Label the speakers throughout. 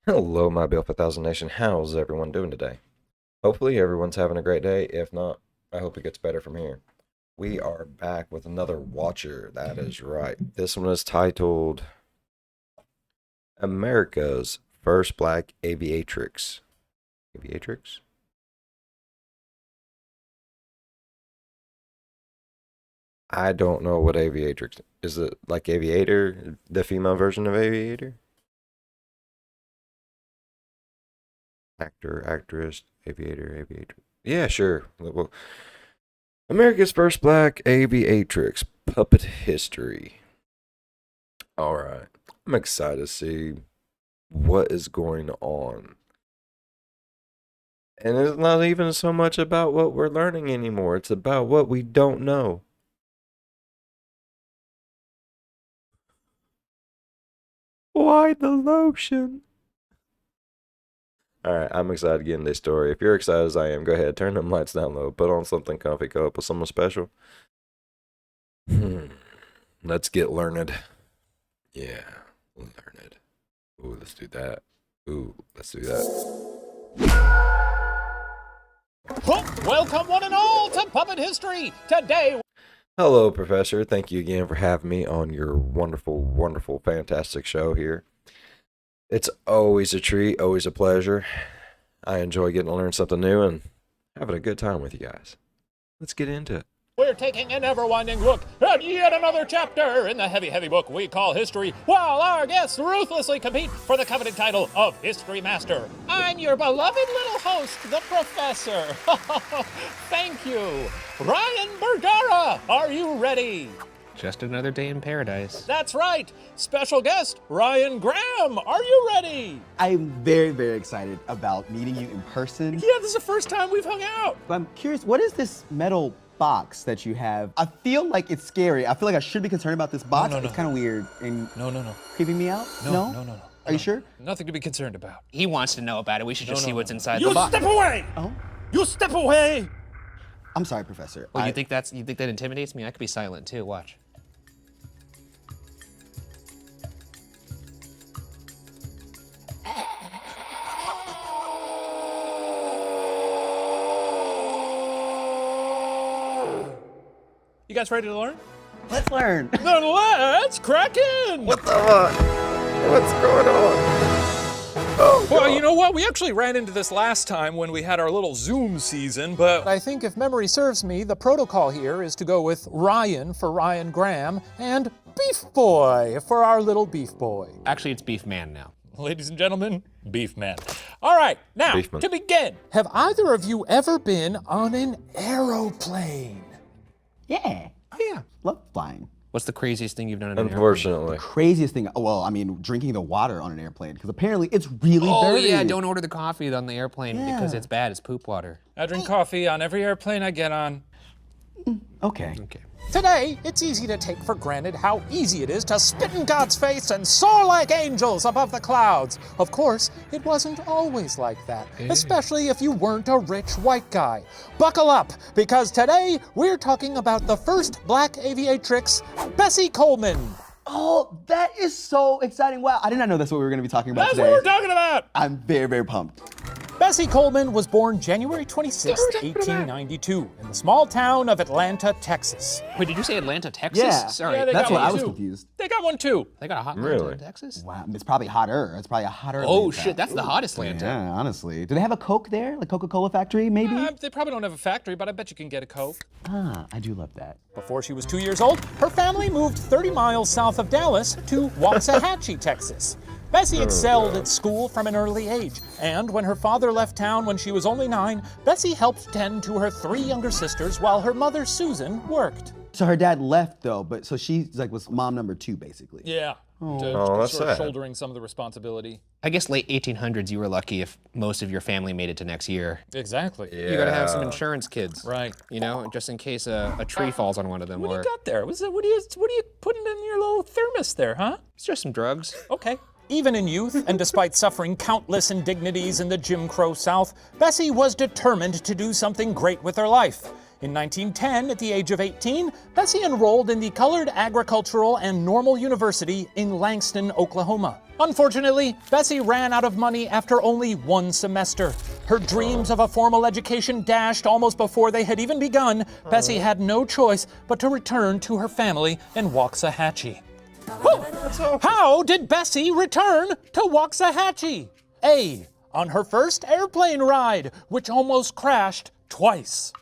Speaker 1: Hello, my Bill 1000 Nation. How's everyone doing today? Hopefully, everyone's having a great day. If not, I hope it gets better from here. We are back with another Watcher. That is right. This one is titled America's First Black Aviatrix. Aviatrix? I don't know what Aviatrix is. It like Aviator, the female version of Aviator? Actor, actress, aviator, aviator. Yeah, sure. Well, America's First Black Aviatrix Puppet History. Alright. I'm excited to see what is going on. And it's not even so much about what we're learning anymore. It's about what we don't know. Why the lotion? Alright, I'm excited to get into this story. If you're excited as I am, go ahead, turn them lights down low, put on something comfy, go up with someone special. Let's get learned. Yeah, learned. Ooh, let's do that. Ooh, let's do that.
Speaker 2: Welcome one and all to Puppet History. Today...
Speaker 1: Hello, Professor. Thank you again for having me on your wonderful, wonderful, fantastic show here. It's always a treat, always a pleasure. I enjoy getting to learn something new and having a good time with you guys. Let's get into it.
Speaker 2: We're taking an ever-winding look at yet another chapter in the heavy, heavy book we call History, while our guests ruthlessly compete for the coveted title of History Master. I'm your beloved little host, the Professor. Thank you. Ryann Bergara, are you ready?
Speaker 3: Just another day in paradise.
Speaker 2: That's right. Special guest, Ryann Graham, are you ready?
Speaker 4: I'm very, very excited about meeting you in person.
Speaker 2: Yeah, this is the first time we've hung out.
Speaker 4: But I'm curious, what is this metal box that you have? I feel like it's scary. I feel like I should be concerned about this box.
Speaker 2: No.
Speaker 4: It's kind of weird and
Speaker 2: No.
Speaker 4: creeping me out.
Speaker 2: No.
Speaker 4: Are you sure?
Speaker 2: Nothing to be concerned about.
Speaker 3: He wants to know about it. We should just see what's inside
Speaker 2: You
Speaker 3: the box.
Speaker 2: step away!
Speaker 4: Oh,
Speaker 2: You step away!
Speaker 4: I'm sorry, Professor.
Speaker 3: Well, you think that intimidates me? I could be silent too. Watch.
Speaker 2: You guys ready to learn?
Speaker 4: Let's learn.
Speaker 2: Then let's crack in!
Speaker 1: What the fuck? What's going on? Oh,
Speaker 2: Well,
Speaker 1: God.
Speaker 2: you know what? We actually ran into this last time when we had our little Zoom season, but I think if memory serves me, the protocol here is to go with Ryan for Ryann Graham and Beef Boy for our little Beef Boy.
Speaker 3: Actually, it's Beef Man now.
Speaker 2: Ladies and gentlemen, Beef Man. All right, now,
Speaker 1: Beefman.
Speaker 2: to begin, have either of you ever been on an aeroplane?
Speaker 4: Yeah.
Speaker 3: Oh yeah.
Speaker 4: Love flying.
Speaker 3: What's the craziest thing you've done in an airplane?
Speaker 1: Unfortunately.
Speaker 4: Craziest thing, well, I mean, drinking the water on an airplane, because apparently it's really
Speaker 3: Oh
Speaker 4: dirty.
Speaker 3: yeah, don't order the coffee on the airplane because
Speaker 4: Yeah.
Speaker 3: it's bad. It's poop water.
Speaker 2: I drink coffee on every airplane I get on.
Speaker 4: Okay.
Speaker 3: Okay.
Speaker 2: Today, it's easy to take for granted how easy it is to spit in God's face and soar like angels above the clouds. Of course, it wasn't always like that, especially if you weren't a rich white guy. Buckle up, because today we're talking about the first black aviatrix, Bessie Coleman.
Speaker 4: Oh, that is so exciting. Wow, I did not know that's what we were going to be talking about
Speaker 2: That's
Speaker 4: today.
Speaker 2: what we're talking about!
Speaker 4: I'm very, very pumped.
Speaker 2: Bessie Coleman was born January 26, 1892, in the small town of Atlanta, Texas.
Speaker 3: Wait, did you say Atlanta, Texas?
Speaker 4: Yeah.
Speaker 3: Sorry.
Speaker 2: Yeah, they
Speaker 4: That's
Speaker 2: got
Speaker 4: what
Speaker 2: one
Speaker 4: I was
Speaker 2: too.
Speaker 4: confused.
Speaker 2: They got one too.
Speaker 3: They got a hot
Speaker 1: Really?
Speaker 3: Atlanta, Texas?
Speaker 4: Wow, it's probably hotter. It's probably a hotter
Speaker 3: Oh
Speaker 4: Atlanta.
Speaker 3: shit, that's the hottest Atlanta.
Speaker 4: Yeah, honestly. Do they have a Coke there? Like Coca-Cola factory, maybe?
Speaker 2: They probably don't have a factory, but I bet you can get a Coke.
Speaker 4: Ah, I do love that.
Speaker 2: Before she was 2 years old, her family moved 30 miles south of Dallas to Waxahachie, Texas. Bessie excelled at school from an early age, and when her father left town when she was only 9, Bessie helped tend to her 3 younger sisters while her mother, Susan, worked.
Speaker 4: So her dad left though, but so she's like was mom number 2 basically.
Speaker 2: Yeah,
Speaker 1: Oh, that's
Speaker 2: sort of
Speaker 1: sad.
Speaker 2: shouldering some of the responsibility.
Speaker 3: I guess late 1800s you were lucky if most of your family made it to next year.
Speaker 2: Exactly.
Speaker 3: You gotta have some
Speaker 1: Yeah.
Speaker 3: insurance, kids.
Speaker 2: Right.
Speaker 3: You know, just in case a tree falls on one of them,
Speaker 2: What do
Speaker 3: or
Speaker 2: you got there? What are you putting in your little thermos there, huh?
Speaker 3: it's just some drugs.
Speaker 2: Okay. Even in youth, and despite suffering countless indignities in the Jim Crow South, Bessie was determined to do something great with her life. In 1910, at the age of 18, Bessie enrolled in the Colored Agricultural and Normal University in Langston, Oklahoma. Unfortunately, Bessie ran out of money after only one semester. Her dreams of a formal education dashed almost before they had even begun. Bessie had no choice but to return to her family in Waxahachie. How did Bessie return to Waxahachie? A. On her first airplane ride, which almost crashed twice.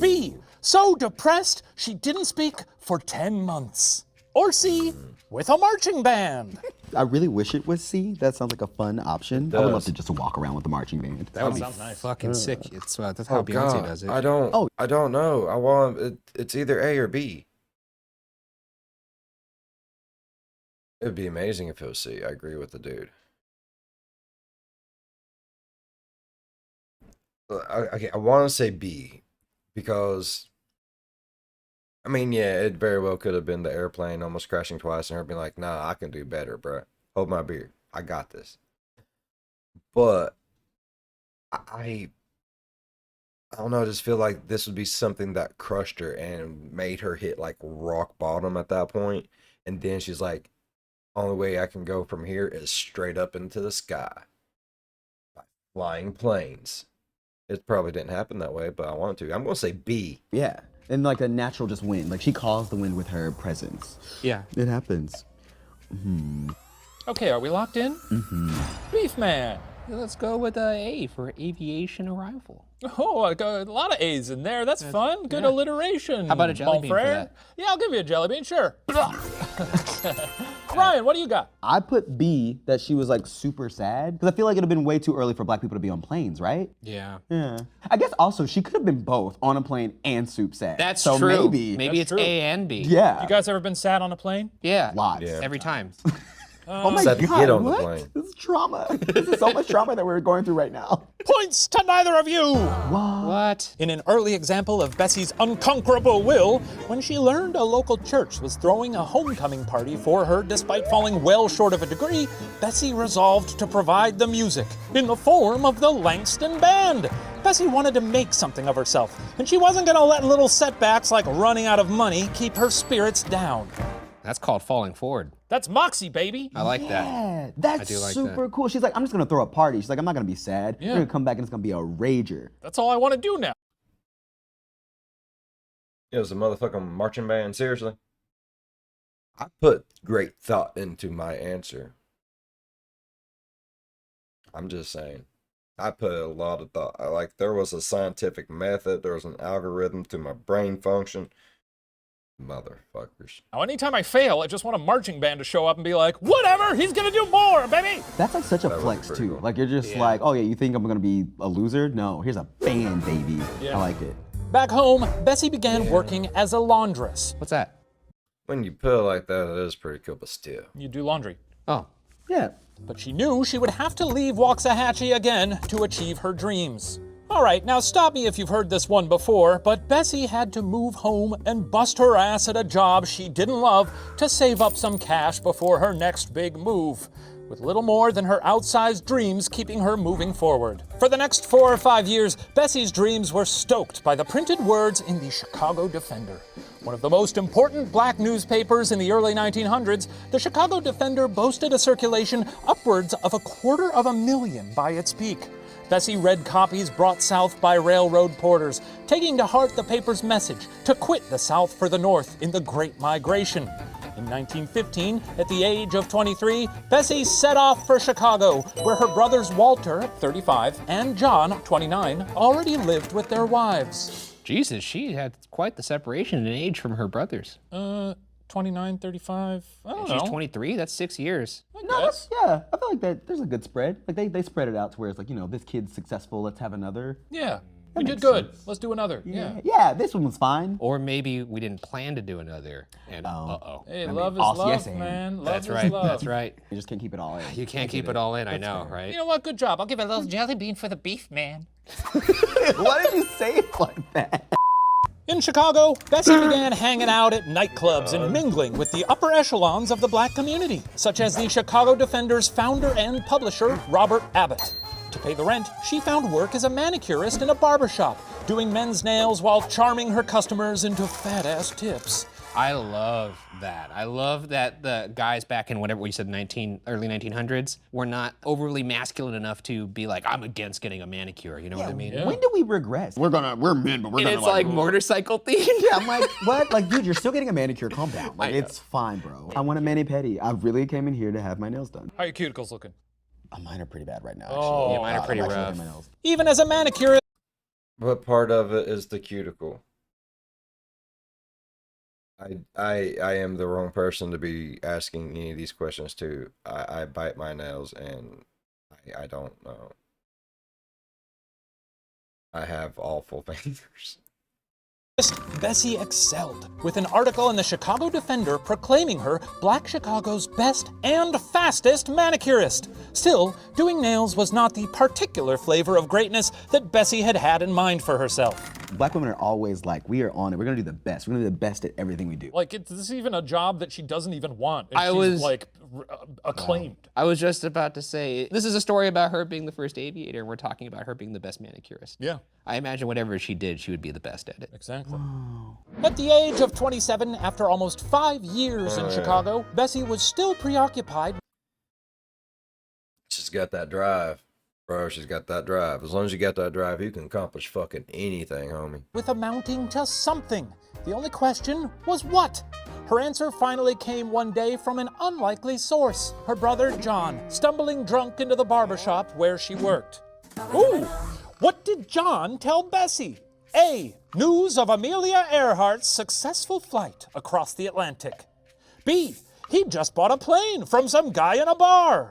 Speaker 2: B. So depressed she didn't speak for 10 months. Or C. With a marching band.
Speaker 4: I really wish it was C. That sounds like a fun option. I would love to just walk around with the marching band.
Speaker 3: That would be
Speaker 2: nice.
Speaker 3: fucking sick. It's that's how Beyonce does it.
Speaker 1: I don't know. I want it's either A or B. It would be amazing if it was C. I agree with the dude. Okay, I want to say B because, I mean, yeah, it very well could have been the airplane almost crashing twice and her being like, nah, I can do better, bro. Hold my beer. I got this. But I don't know, I just feel like this would be something that crushed her and made her hit like rock bottom at that point. And then she's like, only way I can go from here is straight up into the sky. By flying planes. It probably didn't happen that way, but I want to. I'm going to say B.
Speaker 4: Yeah. And like a natural just wind. Like she calls the wind with her presence.
Speaker 3: Yeah.
Speaker 4: It happens.
Speaker 2: Okay, are we locked in? Beef Man.
Speaker 3: Let's go with A for aviation arrival.
Speaker 2: Oh, I got a lot of A's in there. That's fun. Good alliteration.
Speaker 3: How about a jelly bean for
Speaker 2: Bonfrere.
Speaker 3: that?
Speaker 2: Yeah, I'll give you a jelly bean, sure. Ryan, what do you got?
Speaker 4: I put B, that she was like super sad. Because I feel like it would have been way too early for black people to be on planes, right?
Speaker 3: Yeah.
Speaker 4: Yeah. I guess also she could have been both on a plane and soup sad.
Speaker 3: That's
Speaker 4: so
Speaker 3: true.
Speaker 4: Maybe
Speaker 3: Maybe
Speaker 2: That's
Speaker 3: it's
Speaker 2: true.
Speaker 3: A and B.
Speaker 4: Yeah.
Speaker 2: You guys ever been sad on a plane?
Speaker 3: Yeah.
Speaker 4: Lots.
Speaker 1: Yeah.
Speaker 3: Every time.
Speaker 4: Oh my
Speaker 1: Sad to
Speaker 4: God,
Speaker 1: get on the
Speaker 4: what?
Speaker 1: plane.
Speaker 4: This is trauma. This is so much trauma that we're going through right now.
Speaker 2: Points to neither of you!
Speaker 3: What?
Speaker 2: In an early example of Bessie's unconquerable will, when she learned a local church was throwing a homecoming party for her despite falling well short of a degree, Bessie resolved to provide the music in the form of the Langston Band. Bessie wanted to make something of herself, and she wasn't gonna let little setbacks like running out of money keep her spirits down.
Speaker 3: That's called falling forward.
Speaker 2: That's Moxie, baby!
Speaker 3: I like that.
Speaker 4: Yeah, that's
Speaker 3: do like
Speaker 4: super cool. She's like, I'm just gonna throw a party. She's like, I'm not gonna be sad.
Speaker 2: Yeah.
Speaker 4: We're gonna come back and it's gonna be a rager.
Speaker 2: That's all I want to do now.
Speaker 1: It was a motherfucking marching band, seriously. I put great thought into my answer. I'm just saying. I put a lot of thought. Like, there was a scientific method, there was an algorithm to my brain function. Motherfuckers.
Speaker 2: Now, anytime I fail, I just want a marching band to show up and be like, whatever, he's gonna do more, baby!
Speaker 4: That's like such a
Speaker 1: That would be
Speaker 4: flex
Speaker 1: pretty
Speaker 4: too.
Speaker 1: cool.
Speaker 4: Like you're just like, oh yeah, you think I'm gonna be a loser? No, here's a band, baby.
Speaker 2: Yeah.
Speaker 4: I like it.
Speaker 2: Back home, Bessie began working as a laundress.
Speaker 3: What's that?
Speaker 1: When you put it like that, it is pretty cool, but still.
Speaker 2: You do laundry.
Speaker 3: Oh.
Speaker 4: Yeah.
Speaker 2: But she knew she would have to leave Waxahachie again to achieve her dreams. All right, now stop me if you've heard this one before, but Bessie had to move home and bust her ass at a job she didn't love to save up some cash before her next big move, with little more than her outsized dreams keeping her moving forward. For the next 4 or 5 years, Bessie's dreams were stoked by the printed words in the Chicago Defender. One of the most important black newspapers in the early 1900s, the Chicago Defender boasted a circulation upwards of 250,000 by its peak. Bessie read copies brought south by railroad porters, taking to heart the paper's message to quit the South for the North in the Great Migration. In 1915, at the age of 23, Bessie set off for Chicago, where her brothers Walter, 35, and John, 29, already lived with their wives.
Speaker 3: Jesus, she had quite the separation in age from her brothers.
Speaker 2: 29, 35, I don't
Speaker 3: She's
Speaker 2: know.
Speaker 3: 23, that's 6 years.
Speaker 4: No, that's, yeah. I feel like that there's a good spread. Like they spread it out to where it's like, you know, this kid's successful, let's have another.
Speaker 2: Yeah, we did
Speaker 4: makes
Speaker 2: good.
Speaker 4: sense.
Speaker 2: Let's do another. Yeah.
Speaker 4: Yeah, this one was fine.
Speaker 3: Or maybe we didn't plan to do another, and
Speaker 2: Hey, love is
Speaker 4: also-
Speaker 2: love,
Speaker 4: yes, and.
Speaker 2: man. Love
Speaker 3: That's
Speaker 2: is
Speaker 3: right,
Speaker 2: love.
Speaker 3: that's right.
Speaker 4: You just can't keep it all in.
Speaker 3: You can't keep it all in, I know, right?
Speaker 2: You know what? Good job. I'll give it a little jelly bean for the beef, man.
Speaker 4: Why did you say it like that?
Speaker 2: In Chicago, Bessie began hanging out at nightclubs and mingling with the upper echelons of the black community, such as the Chicago Defender's founder and publisher, Robert Abbott. To pay the rent, she found work as a manicurist in a barbershop, doing men's nails while charming her customers into fat-ass tips.
Speaker 3: I love that. I love that the guys back in whatever we said, early 1900s, were not overly masculine enough to be like, I'm against getting a manicure. You know what I mean?
Speaker 4: When do we regress? We're men, but we're
Speaker 3: And
Speaker 4: gonna
Speaker 3: it's like motorcycle themed.
Speaker 4: Yeah, I'm like, what? Like, dude, you're still getting a manicure. Calm down. Like, it's fine, bro. I want a mani-pedi. I really came in here to have my nails done.
Speaker 2: How are your cuticles looking?
Speaker 4: Oh, mine are pretty bad right now, actually.
Speaker 2: Oh,
Speaker 3: yeah, mine are pretty
Speaker 4: I'm actually
Speaker 3: rough.
Speaker 4: getting my nails.
Speaker 2: Even as a manicurist.
Speaker 1: What part of it is the cuticle? I am the wrong person to be asking any of these questions to. I bite my nails and I don't know. I have awful fingers.
Speaker 2: Bessie excelled, with an article in the Chicago Defender proclaiming her Black Chicago's best and fastest manicurist. Still, doing nails was not the particular flavor of greatness that Bessie had had in mind for herself.
Speaker 4: Black women are always like, we are on it. We're gonna do the best. We're gonna do the best at everything we do.
Speaker 2: Like, this is even a job that she doesn't even want. And
Speaker 3: I
Speaker 2: she's,
Speaker 3: was-
Speaker 2: like, acclaimed.
Speaker 3: I was just about to say, this is a story about her being the first aviator, and we're talking about her being the best manicurist.
Speaker 2: Yeah.
Speaker 3: I imagine whatever she did, she would be the best at it.
Speaker 2: Exactly. At the age of 27, after almost 5 years in Chicago, Bessie was still preoccupied.
Speaker 1: She's got that drive. Bro, she's got that drive. As long as you got that drive, you can accomplish fucking anything, homie.
Speaker 2: With amounting to something. The only question was what? Her answer finally came one day from an unlikely source. Her brother, John, stumbling drunk into the barbershop where she worked. Ooh! What did John tell Bessie? A. News of Amelia Earhart's successful flight across the Atlantic. B. He'd just bought a plane from some guy in a bar.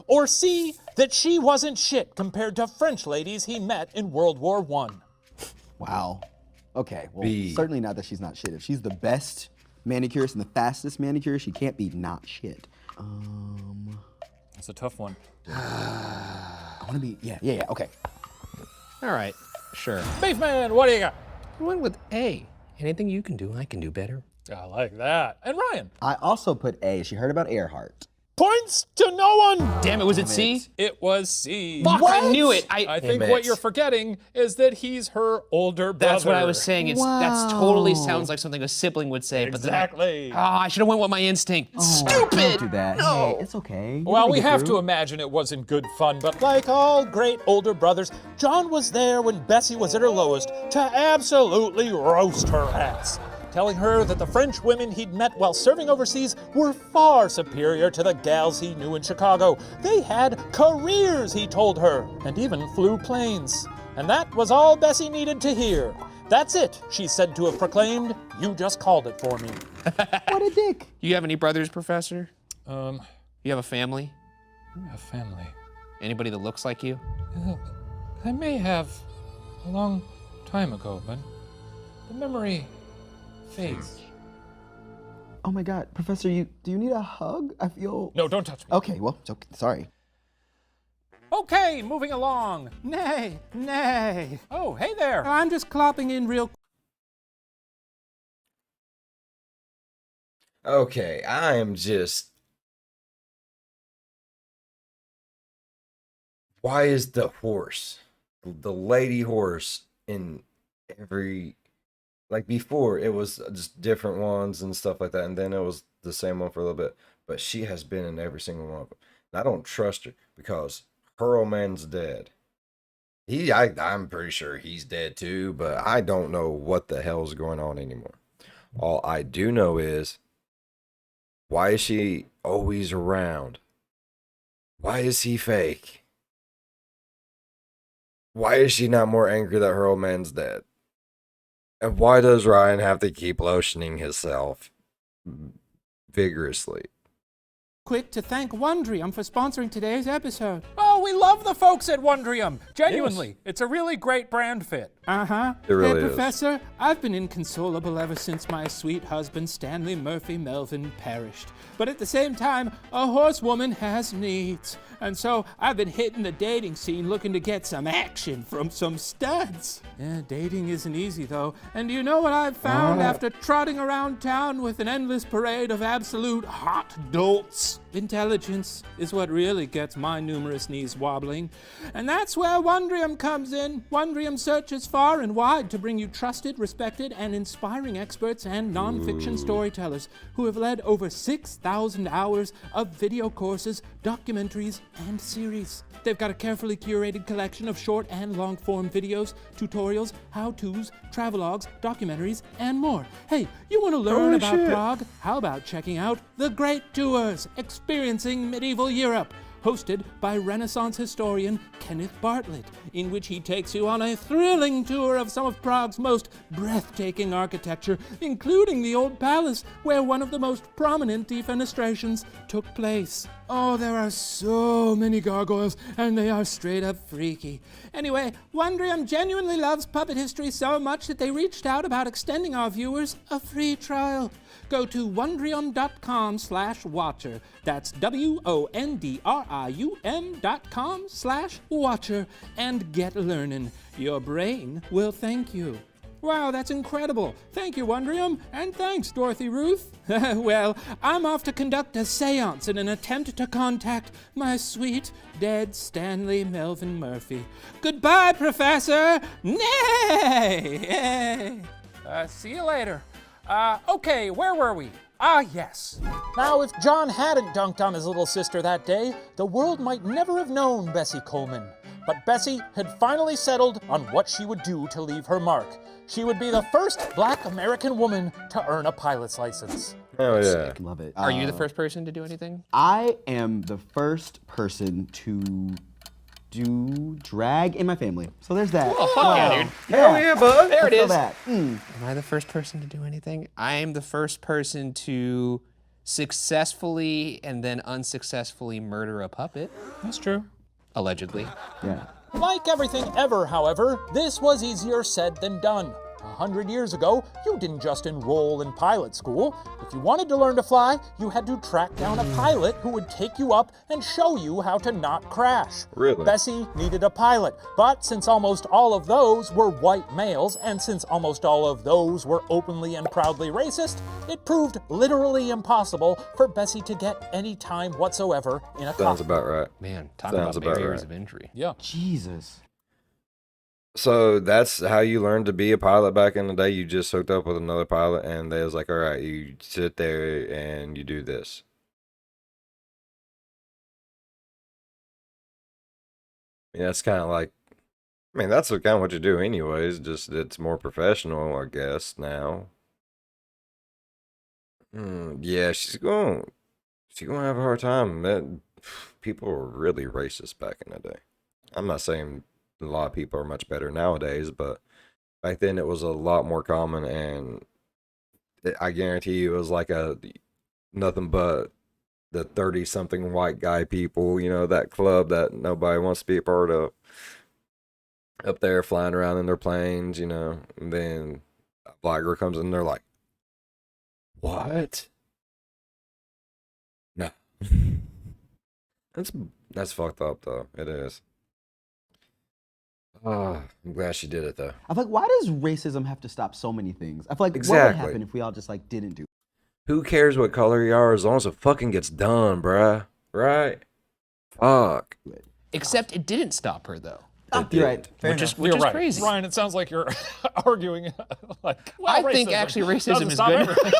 Speaker 2: Or C. That she wasn't shit compared to French ladies he met in World War I.
Speaker 4: Wow. Okay, well,
Speaker 1: B.
Speaker 4: certainly not that she's not shit. If she's the best manicurist and the fastest manicurist, she can't be not shit.
Speaker 2: That's a tough one.
Speaker 4: I wanna be, yeah, okay.
Speaker 3: All right, sure.
Speaker 2: Beefman, what do you got?
Speaker 3: I went with A. Anything you can do, I can do better.
Speaker 2: I like that. And Ryan?
Speaker 4: I also put A. She heard about Earhart.
Speaker 2: Points to no one!
Speaker 3: Damn it, was it C?
Speaker 2: It was C.
Speaker 3: Fuck, I knew it.
Speaker 2: I think
Speaker 1: Damn
Speaker 2: what
Speaker 1: it.
Speaker 2: you're forgetting is that he's her older brother.
Speaker 3: That's what I was saying. That's totally sounds like something a sibling would say.
Speaker 2: Exactly.
Speaker 3: But I should have went with my instinct. Stupid.
Speaker 4: Don't do that.
Speaker 3: No.
Speaker 4: Hey, it's okay. You
Speaker 2: Well,
Speaker 4: gotta
Speaker 2: we
Speaker 4: get
Speaker 2: have
Speaker 4: through.
Speaker 2: to imagine it wasn't good fun, but like all great older brothers, John was there when Bessie was at her lowest to absolutely roast her ass, telling her that the French women he'd met while serving overseas were far superior to the gals he knew in Chicago. They had careers, he told her, and even flew planes. And that was all Bessie needed to hear. That's it, she's said to have proclaimed. You just called it for me.
Speaker 4: What a dick.
Speaker 3: You have any brothers, Professor?
Speaker 2: Um,
Speaker 3: You have a family?
Speaker 2: a family.
Speaker 3: Anybody that looks like you?
Speaker 2: I may have a long time ago, but the memory fades.
Speaker 4: Oh my God, Professor, do you need a hug? I feel.
Speaker 2: No, don't touch me.
Speaker 4: Okay, well, it's okay. Sorry.
Speaker 2: Okay, moving along.
Speaker 5: Nay.
Speaker 2: Oh, hey there.
Speaker 5: I'm just clopping in real
Speaker 1: Okay, I am just. Why is the horse, the lady horse, in every. Like before, it was just different ones and stuff like that, and then it was the same one for a little bit. But she has been in every single one of them. And I don't trust her because her old man's dead. I'm pretty sure he's dead too, but I don't know what the hell's going on anymore. All I do know is, why is she always around? Why is he fake? Why is she not more angry that her old man's dead? And why does Ryan have to keep lotioning himself vigorously?
Speaker 5: quick to thank Wondrium for sponsoring today's episode.
Speaker 2: Oh, we love the folks at Wondrium. Genuinely, it's a really great brand fit.
Speaker 5: Uh-huh.
Speaker 1: It really
Speaker 5: Hey,
Speaker 1: is.
Speaker 5: Professor, I've been inconsolable ever since my sweet husband, Stanley Murphy Melvin, perished. But at the same time, a horsewoman has needs. And so I've been hitting the dating scene looking to get some action from some studs. Yeah, dating isn't easy, though. And do you know what I've found after trotting around town with an endless parade of absolute hot dolts? Intelligence is what really gets my numerous needs knees wobbling. And that's where Wondrium comes in. Wondrium searches far and wide to bring you trusted, respected, and inspiring experts and non-fiction storytellers who have led over 6,000 hours of video courses, documentaries, and series. They've got a carefully curated collection of short and long-form videos, tutorials, how-tos, travelogues, documentaries, and more. Hey, you want to learn about Prague? How about checking out The Great Tours, Experiencing Medieval Europe, hosted by Renaissance historian Kenneth Bartlett, in which he takes you on a thrilling tour of some of Prague's most breathtaking architecture, including the Old Palace, where one of the most prominent defenestrations took place. Oh, there are so many gargoyles, and they are straight up freaky. Anyway, Wondrium genuinely loves puppet history so much that they reached out about extending our viewers a free trial. Go to wondrium.com/watcher. That's WONDRIUM.com/watcher and get learning. Your brain will thank you. Wow, that's incredible. Thank you, Wondrium, and thanks, Dorothy Ruth. Well, I'm off to conduct a seance in an attempt to contact my sweet, dead Stanley Melvin Murphy. Goodbye, Professor! Nay!
Speaker 2: See you later. Okay, where were we? Ah, yes. Now, if John hadn't dunked on his little sister that day, the world might never have known Bessie Coleman. But Bessie had finally settled on what she would do to leave her mark. She would be the first Black American woman to earn a pilot's license.
Speaker 1: Oh, yeah.
Speaker 4: Love it.
Speaker 3: Are you the first person to do anything?
Speaker 4: I am the first person to do drag in my family. So there's that.
Speaker 3: Oh, fuck yeah, dude.
Speaker 1: Hell yeah, bud.
Speaker 3: There it
Speaker 4: So
Speaker 3: is.
Speaker 4: that.
Speaker 3: Am I the first person to do anything? I am the first person to successfully and then unsuccessfully murder a puppet.
Speaker 2: That's true.
Speaker 3: Allegedly.
Speaker 4: Yeah.
Speaker 2: Like everything ever, however, this was easier said than done. 100 years ago, you didn't just enroll in pilot school. If you wanted to learn to fly, you had to track down a pilot who would take you up and show you how to not crash.
Speaker 1: Really?
Speaker 2: Bessie needed a pilot, but since almost all of those were white males, and since almost all of those were openly and proudly racist, it proved literally impossible for Bessie to get any time whatsoever in a
Speaker 1: Sounds
Speaker 2: cockpit.
Speaker 1: about right.
Speaker 3: Man, talk
Speaker 1: Sounds
Speaker 3: about
Speaker 1: about
Speaker 3: barriers
Speaker 1: right.
Speaker 3: of entry.
Speaker 2: Yeah.
Speaker 4: Jesus.
Speaker 1: So that's how you learned to be a pilot back in the day? You just hooked up with another pilot and they was like, all right, you sit there and you do this. Yeah, it's kind of like, I mean, that's kind of what you do anyways, just it's more professional, I guess, now. Yeah, she's gonna have a hard time. People were really racist back in the day. I'm not saying a lot of people are much better nowadays, but back then it was a lot more common, and I guarantee you it was like nothing but the 30-something white guy people, that club that nobody wants to be a part of, up there flying around in their planes, and then a black girl comes in, they're like, what? No. That's fucked up, though. It is. Oh, I'm glad she did it, though.
Speaker 4: I feel like, why does racism have to stop so many things? I feel like what
Speaker 1: Exactly.
Speaker 4: would happen if we all just didn't do it?
Speaker 1: Who cares what color you are as long as it fucking gets done, bruh? Right? Fuck.
Speaker 3: Except it didn't stop her, though.
Speaker 4: You're right. Fair
Speaker 3: Which
Speaker 4: enough.
Speaker 3: is
Speaker 2: You're right.
Speaker 3: crazy.
Speaker 2: Ryan, it sounds like you're arguing like,
Speaker 3: I think actually racism is
Speaker 2: stop
Speaker 3: good.
Speaker 2: everything.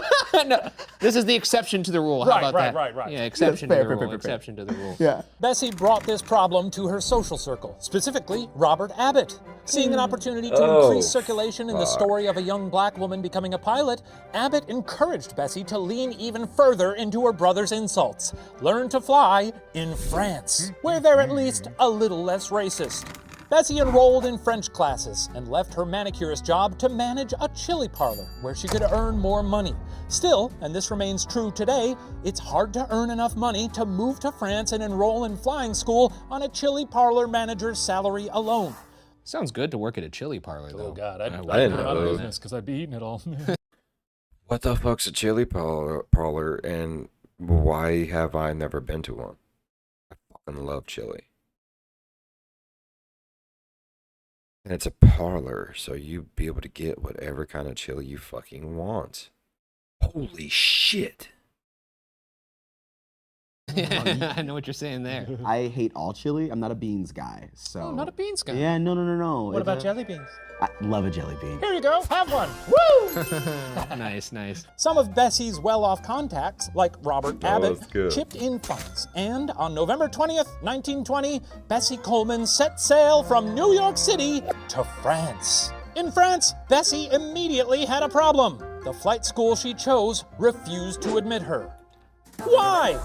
Speaker 3: No, this is the exception to the rule. How
Speaker 2: Right,
Speaker 3: about
Speaker 2: right,
Speaker 3: that?
Speaker 2: right.
Speaker 3: Yeah, exception
Speaker 4: Fair,
Speaker 3: to the
Speaker 4: fair,
Speaker 3: rule.
Speaker 4: fair, fair.
Speaker 3: Exception to the rule.
Speaker 4: Yeah.
Speaker 2: Bessie brought this problem to her social circle, specifically Robert Abbott. Seeing an opportunity to
Speaker 1: Oh,
Speaker 2: increase circulation in the story of a young black woman becoming a pilot, Abbott encouraged Bessie to lean even further into her brother's insults. Learn to fly in France, where they're at least a little less racist. Bessie enrolled in French classes and left her manicurist job to manage a chili parlor where she could earn more money. Still, and this remains true today, it's hard to earn enough money to move to France and enroll in flying school on a chili parlor manager's salary alone.
Speaker 3: Sounds good to work at a chili parlor, though.
Speaker 2: Oh God,
Speaker 1: I didn't
Speaker 2: go out of
Speaker 1: know.
Speaker 2: business because I'd be eating it all.
Speaker 1: What the fuck's a chili parlor, and why have I never been to one? I fucking love chili. And it's a parlor, so you be able to get whatever kind of chili you fucking want. Holy shit.
Speaker 3: I know what you're saying there.
Speaker 4: I hate all chili. I'm not a beans guy, so.
Speaker 2: Oh, not a beans guy.
Speaker 4: Yeah, no.
Speaker 2: What about jelly beans?
Speaker 4: I love a jelly bean.
Speaker 2: Here you go, have one. Woo!
Speaker 3: Nice.
Speaker 2: Some of Bessie's well-off contacts, like Robert Abbott,
Speaker 1: that's good.
Speaker 2: chipped in funds. And on November 20th, 1920, Bessie Coleman set sail from New York City to France. In France, Bessie immediately had a problem. The flight school she chose refused to admit her. Why?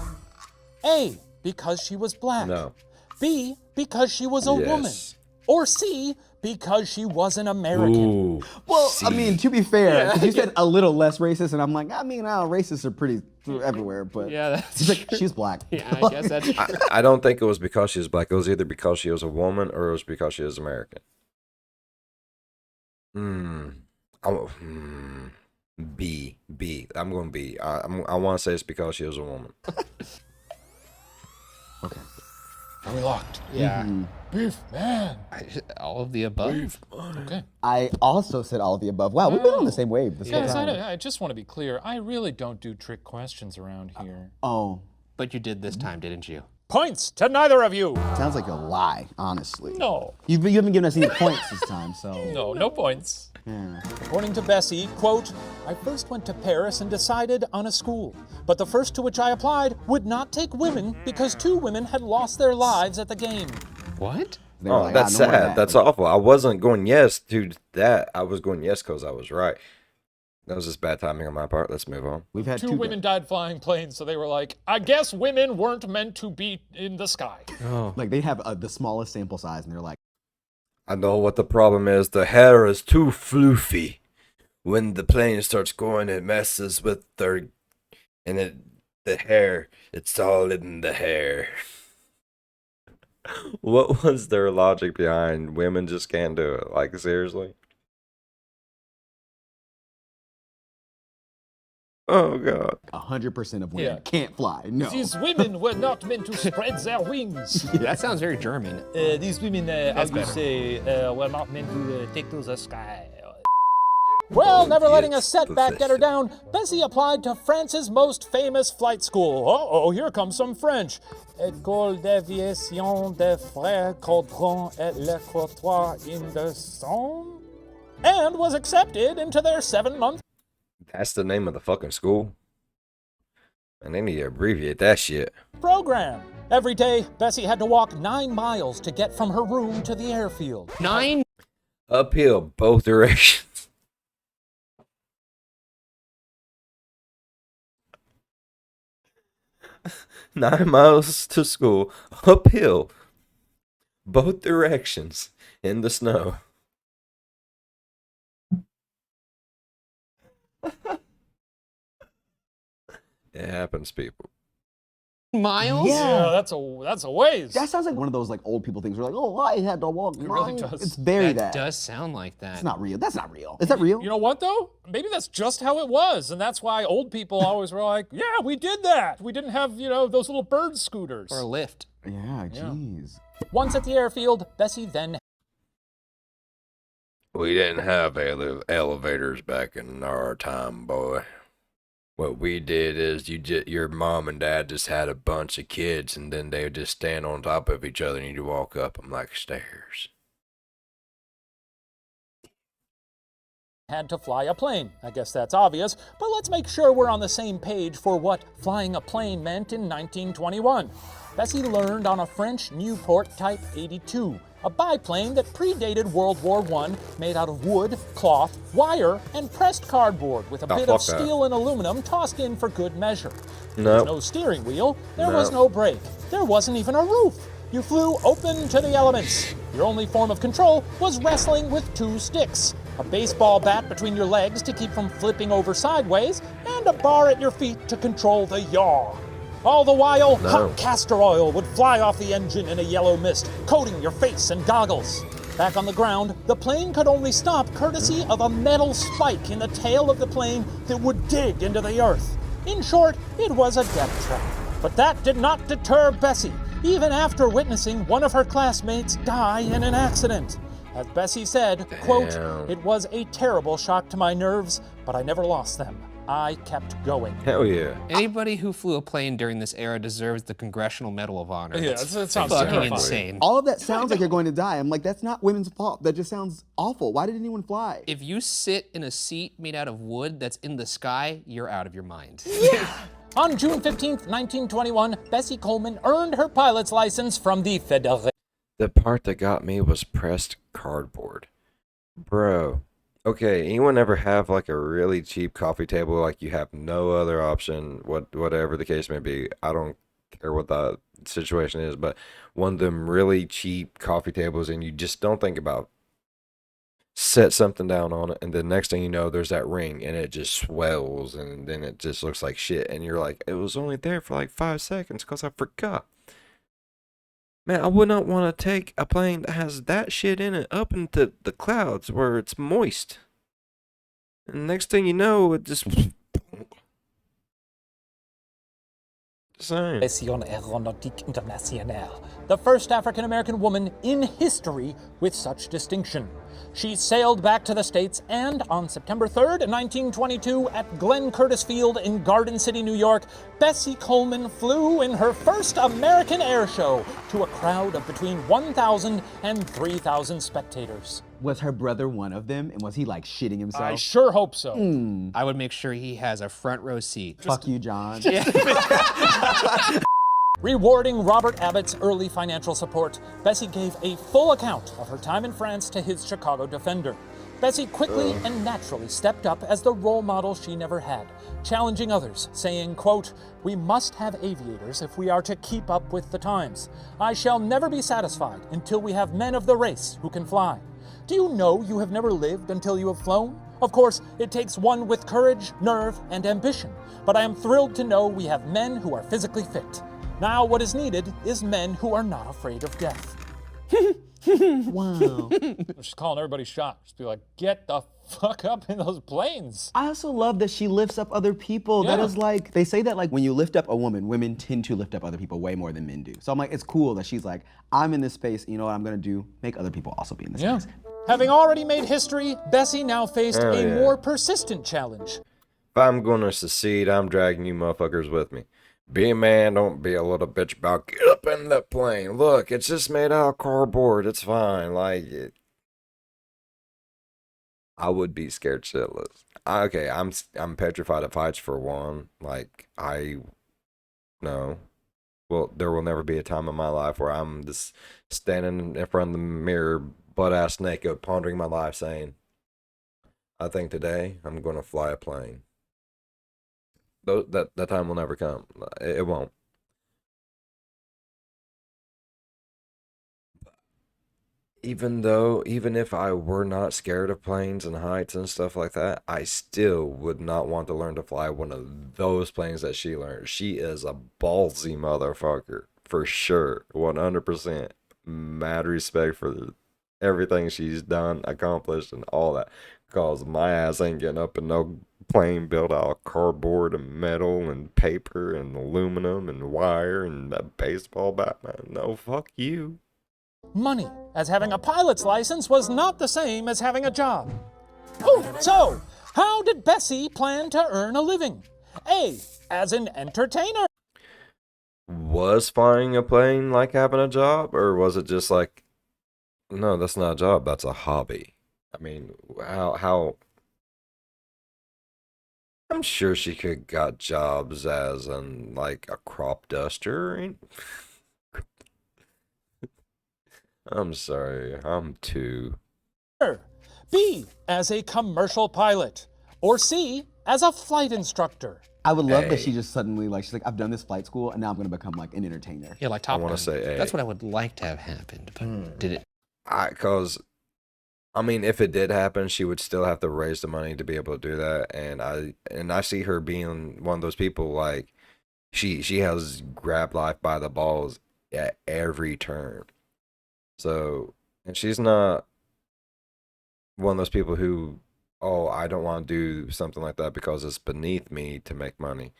Speaker 2: A, because she was black.
Speaker 1: No.
Speaker 2: B, because she was a woman.
Speaker 1: Yes.
Speaker 2: Or C, because she was an American.
Speaker 1: Ooh.
Speaker 4: Well, I mean, to be fair, 'cause you said a little less racist, and I'm like, I mean, racists are pretty everywhere, but
Speaker 3: Yeah, that's
Speaker 4: she's like, she's black.
Speaker 3: yeah, I guess that's true.
Speaker 1: I don't think it was because she was black. It was either because she was a woman or it was because she was American. B. I'm going B. I want to say it's because she was a woman.
Speaker 4: Okay.
Speaker 2: Are we locked?
Speaker 3: Yeah.
Speaker 2: Beef, man.
Speaker 3: All of the above.
Speaker 2: Okay.
Speaker 4: I also said all of the above. Wow, we've been on the same wave this whole
Speaker 2: Guys,
Speaker 4: time.
Speaker 2: I just want to be clear. I really don't do trick questions around here.
Speaker 4: Oh,
Speaker 3: But you did this time, didn't you?
Speaker 2: Points to neither of you.
Speaker 4: sounds like a lie, honestly.
Speaker 2: No.
Speaker 4: You haven't given us any points this time, so.
Speaker 2: No points.
Speaker 4: Yeah.
Speaker 2: According to Bessie, quote, I first went to Paris and decided on a school, but the first to which I applied would not take women because 2 women had lost their lives at the game.
Speaker 3: What?
Speaker 4: They were
Speaker 1: Oh,
Speaker 4: like,
Speaker 1: that's
Speaker 4: no more of
Speaker 1: sad.
Speaker 4: that.
Speaker 1: That's awful. I wasn't going yes to that. I was going yes because I was right. That was just bad timing on my part. Let's move on.
Speaker 4: We've had
Speaker 2: 2
Speaker 4: two
Speaker 2: women died flying planes, so they were like, I guess women weren't meant to be in the sky.
Speaker 3: Oh.
Speaker 4: Like, they have the smallest sample size, and they're like,
Speaker 1: I know what the problem is. The hair is too floofy. When the plane starts going, it messes with their... And the hair, it's all in the hair. What was their logic behind women just can't do it? Like, seriously? Oh, God.
Speaker 4: 100% of women
Speaker 2: Yeah.
Speaker 4: can't fly. No.
Speaker 2: These women were not meant to spread their wings.
Speaker 3: That sounds very German.
Speaker 2: These women, as you say, were not meant to take to the sky. Well, never letting a setback get her down, Bessie applied to France's most famous flight school. Uh-oh, here comes some French. École d'aviation des frères Caudron et Le Courtois in the Somme? And was accepted into their 7-month
Speaker 1: That's the name of the fucking school. And they need to abbreviate that shit.
Speaker 2: program. Every day, Bessie had to walk 9 miles to get from her room to the airfield.
Speaker 3: 9?
Speaker 1: Uphill, both directions. 9 miles to school, uphill, both directions, in the snow. It happens, people.
Speaker 3: Miles?
Speaker 4: Yeah.
Speaker 2: that's a ways.
Speaker 4: That sounds like one of those like old people things. We're like, oh, I had to walk.
Speaker 2: It really
Speaker 4: nine."
Speaker 2: does.
Speaker 4: It's very
Speaker 3: That
Speaker 4: that.
Speaker 3: does sound like that.
Speaker 4: It's not real. That's not real. Is that real?
Speaker 2: You know what, though? Maybe that's just how it was, and that's why old people always were like, yeah, we did that. We didn't have, those little bird scooters.
Speaker 3: Or a lift.
Speaker 4: Yeah, jeez.
Speaker 2: Once at the airfield, Bessie then
Speaker 1: We didn't have elevators back in our time, boy. What we did is your mom and dad just had a bunch of kids, and then they would just stand on top of each other, and you'd walk up them like stairs.
Speaker 2: had to fly a plane. I guess that's obvious, but let's make sure we're on the same page for what flying a plane meant in 1921. Bessie learned on a French Nieuport Type 82, a biplane that predated World War I, made out of wood, cloth, wire, and pressed cardboard with a bit of
Speaker 1: fuck that.
Speaker 2: steel and aluminum tossed in for good measure. There
Speaker 1: Nope.
Speaker 2: was no steering wheel, there
Speaker 1: No.
Speaker 2: was no brake, there wasn't even a roof. You flew open to the elements. Your only form of control was wrestling with two sticks, a baseball bat between your legs to keep from flipping over sideways, and a bar at your feet to control the yaw. All the while, hot castor oil would fly off the engine in a yellow mist, coating your face and goggles. Back on the ground, the plane could only stop courtesy of a metal spike in the tail of the plane that would dig into the earth. In short, it was a death trap. But that did not deter Bessie, even after witnessing one of her classmates die in an accident. As Bessie said, quote,
Speaker 1: Damn.
Speaker 2: "It was a terrible shock to my nerves, but I never lost them. I kept going.
Speaker 1: Hell yeah.
Speaker 3: Anybody who flew a plane during this era deserves the Congressional Medal of Honor.
Speaker 2: Yeah,
Speaker 3: That's
Speaker 2: that sounds
Speaker 3: fucking
Speaker 2: terrifying.
Speaker 3: insane.
Speaker 4: All of that sounds like you're going to die. I'm like, that's not women's fault. That just sounds awful. Why did anyone fly?
Speaker 3: If you sit in a seat made out of wood that's in the sky, you're out of your mind.
Speaker 2: On June 15th, 1921, Bessie Coleman earned her pilot's license from the Federal.
Speaker 1: The part that got me was pressed cardboard. Bro. Okay, anyone ever have like a really cheap coffee table, like you have no other option, whatever the case may be? I don't care what the situation is, but one of them really cheap coffee tables and you just don't think about set something down on it, and the next thing you know, there's that ring and it just swells and then it just looks like shit, and you're like, it was only there for like 5 seconds because I forgot. Man, I would not want to take a plane that has that shit in it up into the clouds where it's moist. And next thing you know, it just... Same.
Speaker 2: Aviation Aeronautique Internationale, the first African-American woman in history with such distinction. She sailed back to the States, and on September 3rd, 1922, at Glenn Curtis Field in Garden City, New York, Bessie Coleman flew in her first American air show to a crowd of between 1,000 and 3,000 spectators.
Speaker 4: Was her brother one of them? And was he like shitting himself?
Speaker 2: I sure hope so.
Speaker 3: I would make sure he has a front row seat.
Speaker 4: Fuck you, John.
Speaker 2: Rewarding Robert Abbott's early financial support, Bessie gave a full account of her time in France to his Chicago defender. Bessie quickly and naturally stepped up as the role model she never had, challenging others, saying, quote, "We must have aviators if we are to keep up with the times. I shall never be satisfied until we have men of the race who can fly. Do you know you have never lived until you have flown? Of course, it takes one with courage, nerve, and ambition, but I am thrilled to know we have men who are physically fit. Now what is needed is men who are not afraid of death."
Speaker 4: Wow.
Speaker 2: She's calling everybody shot. Just be like, get the fuck up in those planes.
Speaker 4: I also love that she lifts up other people. That
Speaker 2: Yeah.
Speaker 4: is like, they say that like when you lift up a woman, women tend to lift up other people way more than men do. So I'm like, it's cool that she's like, I'm in this space, you know what I'm gonna do? Make other people also be in this space.
Speaker 2: Having already made history, Bessie now faced
Speaker 1: Hell
Speaker 2: a
Speaker 1: yeah.
Speaker 2: more persistent challenge.
Speaker 1: If I'm gonna succeed, I'm dragging you motherfuckers with me. Be a man, don't be a little bitch about get up in the plane. Look, it's just made out of cardboard. It's fine. I would be scared shitless. Okay, I'm petrified of heights for one. No. Well, there will never be a time in my life where I'm just standing in front of the mirror, butt-ass naked, pondering my life, saying, I think today I'm going to fly a plane. That time will never come. It won't. Even if I were not scared of planes and heights and stuff like that, I still would not want to learn to fly one of those planes that she learned. She is a ballsy motherfucker, for sure, 100%. Mad respect for everything she's done, accomplished, and all that. Cause my ass ain't getting up in no plane built out of cardboard and metal and paper and aluminum and wire and a baseball bat, man. No, fuck you.
Speaker 2: Money, as having a pilot's license was not the same as having a job. So, how did Bessie plan to earn a living? A, as an entertainer.
Speaker 1: Was flying a plane like having a job, or was it just like, no, that's not a job, that's a hobby? I mean, how I'm sure she could got jobs as like a crop duster. I'm sorry, I'm two.
Speaker 2: B, as a commercial pilot. Or C, as a flight instructor.
Speaker 4: I would love that
Speaker 1: A.
Speaker 4: she just suddenly she's like, I've done this flight school and now I'm gonna become like an entertainer.
Speaker 3: Yeah, like Top
Speaker 1: wanna
Speaker 3: Gun.
Speaker 1: say A.
Speaker 3: That's what I would like to have happened, but did it?
Speaker 1: Cause I mean, if it did happen, she would still have to raise the money to be able to do that. And I see her being one of those people like she has grabbed life by the balls at every turn. So, and she's not one of those people who, oh, I don't want to do something like that because it's beneath me to make money.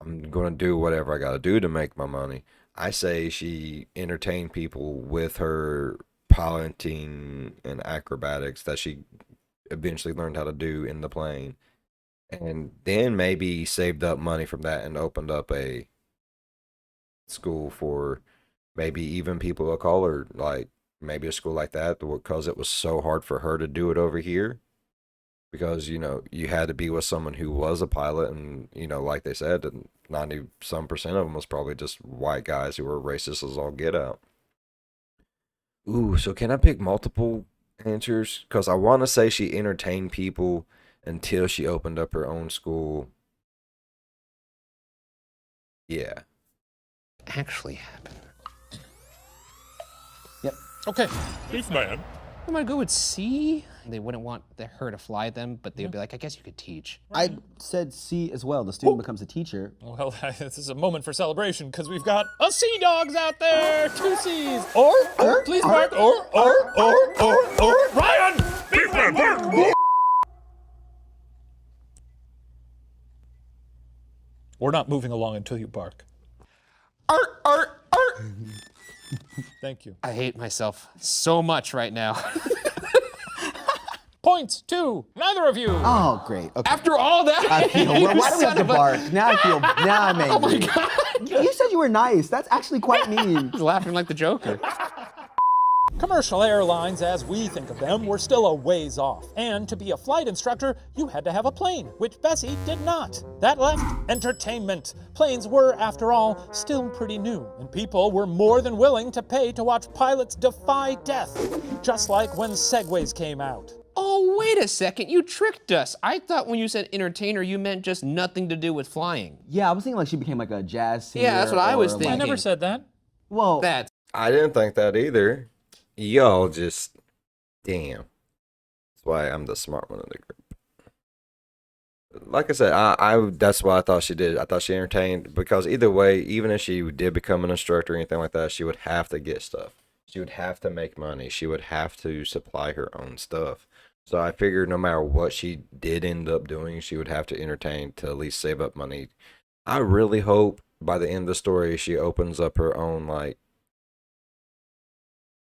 Speaker 1: I'm going to do whatever I got to do to make my money. I say she entertained people with her piloting and acrobatics that she eventually learned how to do in the plane. and then maybe saved up money from that and opened up a school for maybe even people of color, like maybe a school like that, because it was so hard for her to do it over here. Because, you had to be with someone who was a pilot, and, like they said, 90-some% of them was probably just white guys who were racist as all get out. Ooh, so can I pick multiple answers? Because I want to say she entertained people until she opened up her own school. Yeah.
Speaker 3: Actually happened.
Speaker 2: Okay.
Speaker 6: Beef man.
Speaker 3: I'm gonna go with C. They wouldn't want her to fly them, but they would be like, I guess you could teach.
Speaker 4: I said C as well. The student becomes a teacher.
Speaker 6: Well, this is a moment for celebration because we've got a sea dogs out there. 2 C's. Or, please bark. Or. Ryan! Beef man, bark! We're not moving along until you bark. Thank you.
Speaker 3: I hate myself so much right now.
Speaker 6: Points, 2. Neither of you.
Speaker 4: Oh, great. Okay.
Speaker 3: After all that,
Speaker 4: I feel, well, why do we have to
Speaker 3: son of a-
Speaker 4: bark? Now I'm angry.
Speaker 3: Oh my God.
Speaker 4: You said you were nice. That's actually quite mean.
Speaker 3: He's laughing like the Joker.
Speaker 2: Commercial airlines, as we think of them, were still a ways off. And to be a flight instructor, you had to have a plane, which Bessie did not. That left entertainment. Planes were, after all, still pretty new, and people were more than willing to pay to watch pilots defy death, just like when Segways came out.
Speaker 3: Oh, wait a second. You tricked us. I thought when you said entertainer, you meant just nothing to do with flying.
Speaker 4: Yeah, I was thinking like she became like a jazz singer.
Speaker 3: Yeah, that's what I was
Speaker 4: or,
Speaker 3: thinking.
Speaker 6: I never said that.
Speaker 4: Well,
Speaker 3: That's
Speaker 1: I didn't think that either. Y'all just, damn. That's why I'm the smart one in the group. Like I said, I that's what I thought she did. I thought she entertained, because either way, even if she did become an instructor or anything like that, she would have to get stuff. She would have to make money. She would have to supply her own stuff. So I figured no matter what she did end up doing, she would have to entertain to at least save up money. I really hope by the end of the story, she opens up her own, like,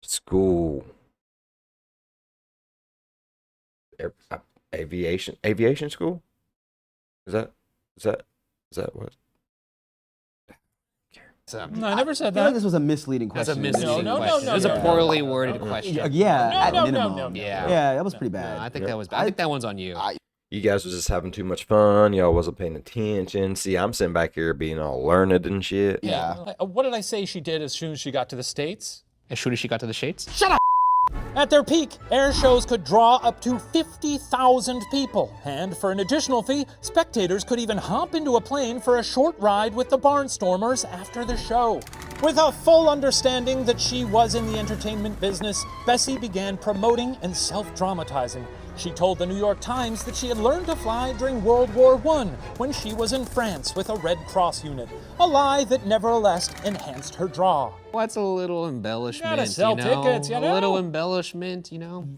Speaker 1: school. Aviation school? Is that what?
Speaker 6: No, I never said
Speaker 4: I feel like
Speaker 6: that.
Speaker 4: this was a misleading
Speaker 3: That's a
Speaker 4: question.
Speaker 3: misleading
Speaker 6: No,
Speaker 3: question.
Speaker 6: no,
Speaker 3: It was
Speaker 6: no.
Speaker 3: a poorly worded question.
Speaker 4: Yeah, at
Speaker 6: No,
Speaker 4: minimum.
Speaker 3: Yeah.
Speaker 4: Yeah, that was pretty bad.
Speaker 3: I think that was bad. I think that one's on you.
Speaker 1: You guys was just having too much fun. Y'all wasn't paying attention. See, I'm sitting back here being all learned and shit.
Speaker 4: Yeah.
Speaker 6: What did I say she did as soon as she got to the States?
Speaker 3: As soon as she got to the Shades?
Speaker 2: At their peak, air shows could draw up to 50,000 people, and for an additional fee, spectators could even hop into a plane for a short ride with the Barnstormers after the show. With a full understanding that she was in the entertainment business, Bessie began promoting and self-dramatizing. She told the New York Times that she had learned to fly during World War I when she was in France with a Red Cross unit, a lie that nevertheless enhanced her draw.
Speaker 3: What's a little embellishment,
Speaker 6: Gotta sell tickets, you
Speaker 3: A
Speaker 6: know?
Speaker 3: little embellishment,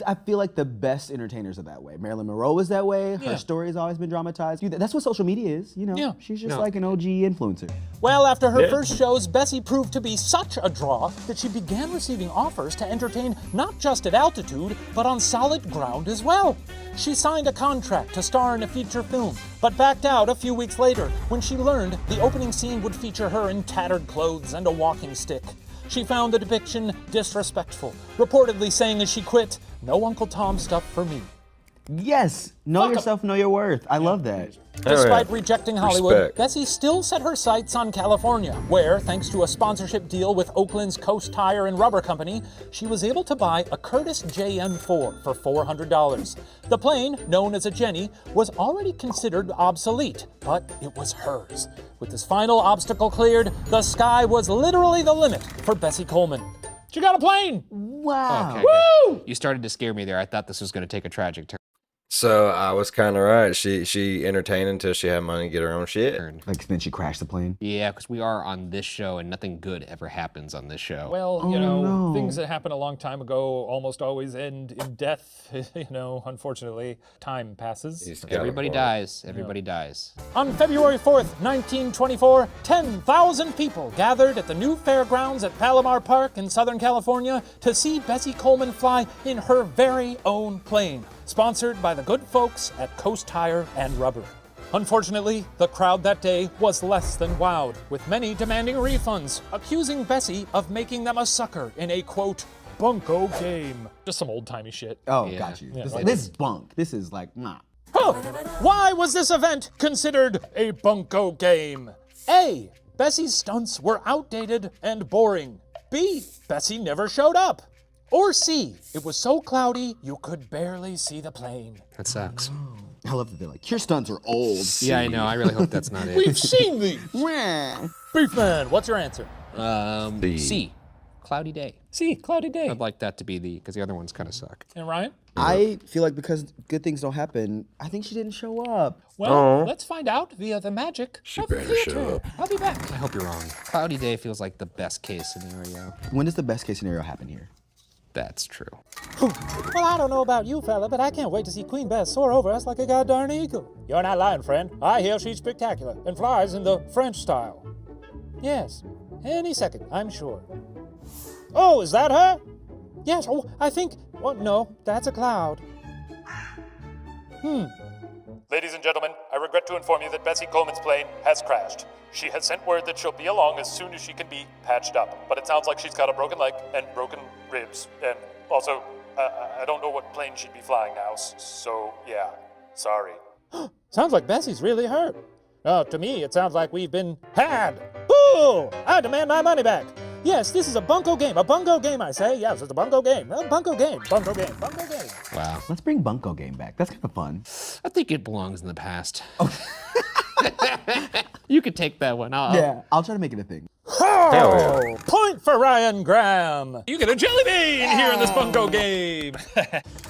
Speaker 4: I feel like the best entertainers are that way. Marilyn Monroe was that way. Her
Speaker 6: Yeah.
Speaker 4: story has always been dramatized. That's what social media is,
Speaker 6: Yeah.
Speaker 4: She's just like an OG influencer.
Speaker 2: Well, after her first shows, Bessie proved to be such a draw that she began receiving offers to entertain not just at altitude, but on solid ground as well. She signed a contract to star in a feature film, but backed out a few weeks later when she learned the opening scene would feature her in tattered clothes and a walking stick. She found the depiction disrespectful, reportedly saying as she quit, "No Uncle Tom stuff for me."
Speaker 4: Yes, know yourself, know your worth. I love that.
Speaker 2: Despite rejecting Hollywood,
Speaker 1: Respect.
Speaker 2: Bessie still set her sights on California, where, thanks to a sponsorship deal with Oakland's Coast Tire and Rubber Company, she was able to buy a Curtiss JM4 for $400. The plane, known as a Jenny, was already considered obsolete, but it was hers. With this final obstacle cleared, the sky was literally the limit for Bessie Coleman.
Speaker 6: She got a plane.
Speaker 4: Wow.
Speaker 3: Okay, good. You started to scare me there. I thought this was going to take a tragic turn.
Speaker 1: So I was kind of right. She entertained until she had money to get her own shit.
Speaker 4: Like then she crashed the plane.
Speaker 3: Yeah, because we are on this show and nothing good ever happens on this show.
Speaker 6: Well,
Speaker 4: no.
Speaker 6: things that happened a long time ago almost always end in death. Unfortunately, time passes.
Speaker 1: He's got a
Speaker 3: Everybody
Speaker 1: point.
Speaker 3: dies. Everybody dies.
Speaker 2: On February 4th, 1924, 10,000 people gathered at the new fairgrounds at Palomar Park in Southern California to see Bessie Coleman fly in her very own plane, sponsored by the good folks at Coast Tire and Rubber. Unfortunately, the crowd that day was less than wowed, with many demanding refunds, accusing Bessie of making them a sucker in a, quote, bunko game.
Speaker 6: Just some old-timey shit.
Speaker 4: Oh,
Speaker 3: Yeah.
Speaker 4: got you.
Speaker 2: Yeah.
Speaker 4: This is bunk. This is like, nah.
Speaker 2: Huh. Why was this event considered a bunko game? A. Bessie's stunts were outdated and boring. B. Bessie never showed up. Or C. It was so cloudy you could barely see the plane.
Speaker 3: That sucks.
Speaker 4: I love that they're like, your stunts are old.
Speaker 3: Yeah, I know. I really hope that's not it.
Speaker 2: We've seen these.
Speaker 4: Wah.
Speaker 2: Beefman, what's your answer?
Speaker 3: C. Cloudy day.
Speaker 2: C. Cloudy day.
Speaker 3: I'd like that to be because the other ones kind of suck.
Speaker 2: And Ryan?
Speaker 4: I feel like because good things don't happen, I think she didn't show up.
Speaker 2: Well, let's find out via the magic of
Speaker 1: better
Speaker 2: theater.
Speaker 1: show up.
Speaker 2: I'll be back.
Speaker 3: I hope you're wrong. Cloudy day feels like the best case scenario.
Speaker 4: When does the best case scenario happen here?
Speaker 3: That's true.
Speaker 2: Well, I don't know about you, fella, but I can't wait to see Queen Bess soar over us like a goddamn eagle. You're not lying, friend. I hear she's spectacular and flies in the French style. Yes, any second, I'm sure. Oh, is that her? Yes, oh, I think... Well, no, that's a cloud.
Speaker 6: Ladies and gentlemen, I regret to inform you that Bessie Coleman's plane has crashed. She has sent word that she'll be along as soon as she can be patched up, but it sounds like she's got a broken leg and broken ribs, and also, I don't know what plane she'd be flying now, so yeah, sorry.
Speaker 2: Sounds like Bessie's really hurt. To me, it sounds like we've been had. Boo! I demand my money back. Yes, this is a bunko game. A bunko game, I say. Yes, it's a bunko game. A bunko game. Bunko game. Bunko game.
Speaker 3: Wow.
Speaker 4: Let's bring bunko game back. That's kind of fun.
Speaker 3: I think it belongs in the past. You could take that one.
Speaker 4: Yeah, I'll try to make it a thing.
Speaker 2: Oh, point for Ryann Graham.
Speaker 6: You get a jelly bean here in this bunko game.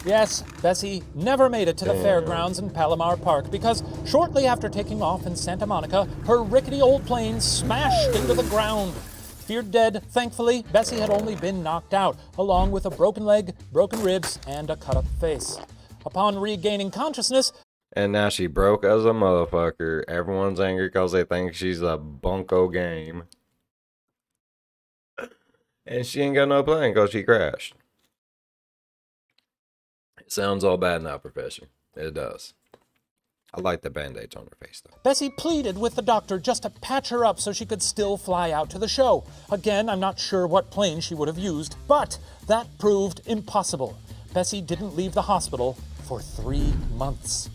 Speaker 2: Yes, Bessie never made it to the fairgrounds in Palomar Park because shortly after taking off in Santa Monica, her rickety old plane smashed into the ground. Feared dead, thankfully, Bessie had only been knocked out, along with a broken leg, broken ribs, and a cut-up face. Upon regaining consciousness,
Speaker 1: And now she broke as a motherfucker. Everyone's angry because they think she's a bunko game. And she ain't got no plane because she crashed. It sounds all bad now, Professor. It does. I like the band-aids on her face, though.
Speaker 2: Bessie pleaded with the doctor just to patch her up so she could still fly out to the show. Again, I'm not sure what plane she would have used, but that proved impossible. Bessie didn't leave the hospital for 3 months.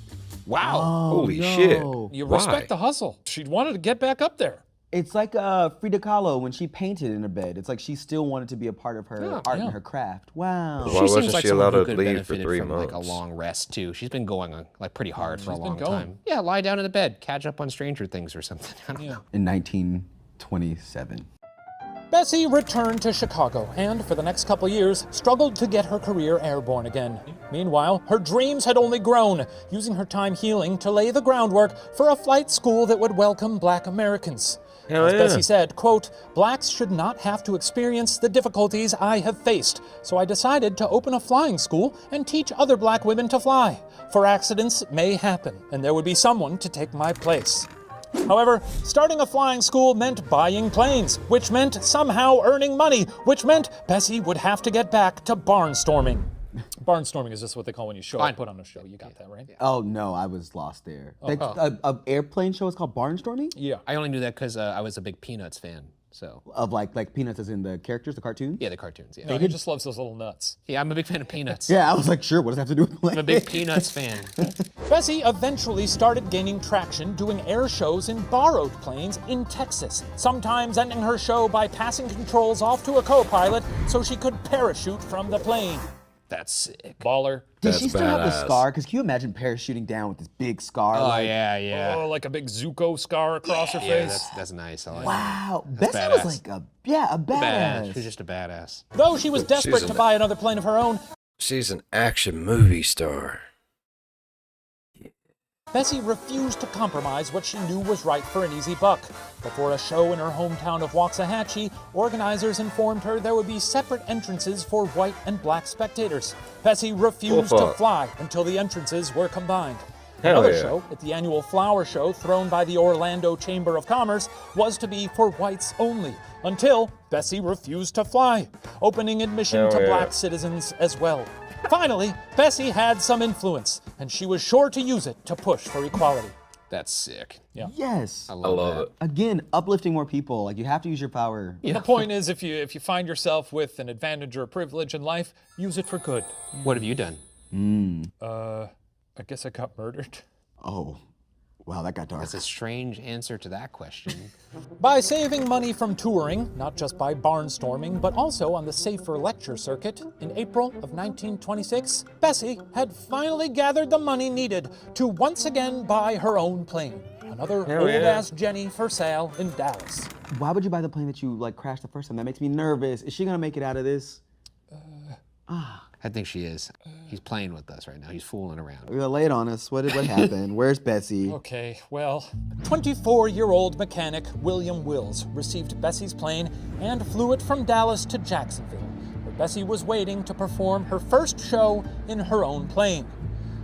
Speaker 6: Wow.
Speaker 1: Holy shit.
Speaker 6: You
Speaker 1: Why?
Speaker 6: respect the hustle. She wanted to get back up there.
Speaker 4: It's like Frida Kahlo when she painted in her bed. It's like she still wanted to be a part of her art and her craft. Wow.
Speaker 1: Why
Speaker 3: She
Speaker 1: wasn't
Speaker 3: seems like
Speaker 1: she
Speaker 3: someone
Speaker 1: allowed
Speaker 3: who
Speaker 1: to
Speaker 3: could
Speaker 1: leave
Speaker 3: have
Speaker 1: for
Speaker 3: benefited
Speaker 1: 3
Speaker 3: from like a
Speaker 1: months?
Speaker 3: long rest too. She's been going on like pretty hard for a long
Speaker 6: going.
Speaker 3: time. Yeah, lie down in the bed, catch up on Stranger Things or something. I don't know.
Speaker 4: In 1927.
Speaker 2: Bessie returned to Chicago and, for the next couple years, struggled to get her career airborne again. Meanwhile, her dreams had only grown, using her time healing to lay the groundwork for a flight school that would welcome Black Americans.
Speaker 1: Hell
Speaker 2: As
Speaker 1: yeah.
Speaker 2: Bessie said, quote, "Blacks should not have to experience the difficulties I have faced, so I decided to open a flying school and teach other Black women to fly. For accidents may happen, and there would be someone to take my place." However, starting a flying school meant buying planes, which meant somehow earning money, which meant Bessie would have to get back to barnstorming.
Speaker 6: Barnstorming is just what they call when you show
Speaker 3: Fine.
Speaker 6: up, put on a show. You got that, right?
Speaker 4: Oh no, I was lost there. A airplane show is called barnstorming?
Speaker 6: Yeah.
Speaker 3: I only knew that because I was a big Peanuts fan. So
Speaker 4: Of like Peanuts as in the characters, the cartoons?
Speaker 3: yeah, the cartoons. Yeah,
Speaker 6: No, he just loves those little nuts.
Speaker 3: yeah, I'm a big fan of Peanuts.
Speaker 4: Yeah, I was like, sure, what does that have to do with
Speaker 3: I'm a big Peanuts fan.
Speaker 2: Bessie eventually started gaining traction doing air shows in borrowed planes in Texas, sometimes ending her show by passing controls off to a co-pilot so she could parachute from the plane.
Speaker 3: That's sick.
Speaker 6: Baller.
Speaker 4: Does
Speaker 1: That's
Speaker 4: she still have the
Speaker 1: badass.
Speaker 4: scar? Because can you imagine parachuting down with this big scar?
Speaker 3: Oh
Speaker 4: like,
Speaker 3: yeah, yeah.
Speaker 6: Oh, like a big Zuko scar across her
Speaker 3: Yeah,
Speaker 6: face.
Speaker 3: that's nice. I like
Speaker 4: Wow.
Speaker 3: That's
Speaker 4: Bessie was
Speaker 3: badass.
Speaker 4: like a
Speaker 3: that. Badass.
Speaker 4: badass.
Speaker 3: She's just a badass.
Speaker 2: Though she was desperate
Speaker 1: She's
Speaker 2: to
Speaker 1: an-
Speaker 2: buy another plane of her own,
Speaker 1: She's an action movie star.
Speaker 2: Bessie refused to compromise what she knew was right for an easy buck. Before a show in her hometown of Waxahachie, organizers informed her there would be separate entrances for white and black spectators. Bessie refused to
Speaker 1: fuck.
Speaker 2: fly until the entrances were combined.
Speaker 1: Hell
Speaker 2: Another
Speaker 1: yeah.
Speaker 2: show, at the annual flower show thrown by the Orlando Chamber of Commerce, was to be for whites only, until Bessie refused to fly, opening admission
Speaker 1: Hell
Speaker 2: to
Speaker 1: yeah.
Speaker 2: black citizens as well. Finally, Bessie had some influence, and she was sure to use it to push for equality.
Speaker 3: That's sick.
Speaker 2: Yeah.
Speaker 4: Yes.
Speaker 3: I
Speaker 1: I
Speaker 3: love
Speaker 1: love
Speaker 3: that.
Speaker 1: it.
Speaker 4: Again, uplifting more people. Like, you have to use your power.
Speaker 2: The point is, if you find yourself with an advantage or a privilege in life, use it for good.
Speaker 3: What have you done?
Speaker 2: I guess I got murdered.
Speaker 4: Oh, wow, that got dark.
Speaker 3: That's a strange answer to that question.
Speaker 2: By saving money from touring, not just by barnstorming, but also on the safer lecture circuit, in April of 1926, Bessie had finally gathered the money needed to once again buy her own plane. Another old-ass Jenny for sale in Dallas.
Speaker 4: Why would you buy the plane that you like crashed the first time? That makes me nervous. Is she gonna make it out of this?
Speaker 3: I think she is. He's playing with us right now. He's fooling around.
Speaker 4: You're late on us. What happened? Where's Betsy?
Speaker 2: Okay, well, 24-year-old mechanic William Wills received Bessie's plane and flew it from Dallas to Jacksonville, where Bessie was waiting to perform her first show in her own plane.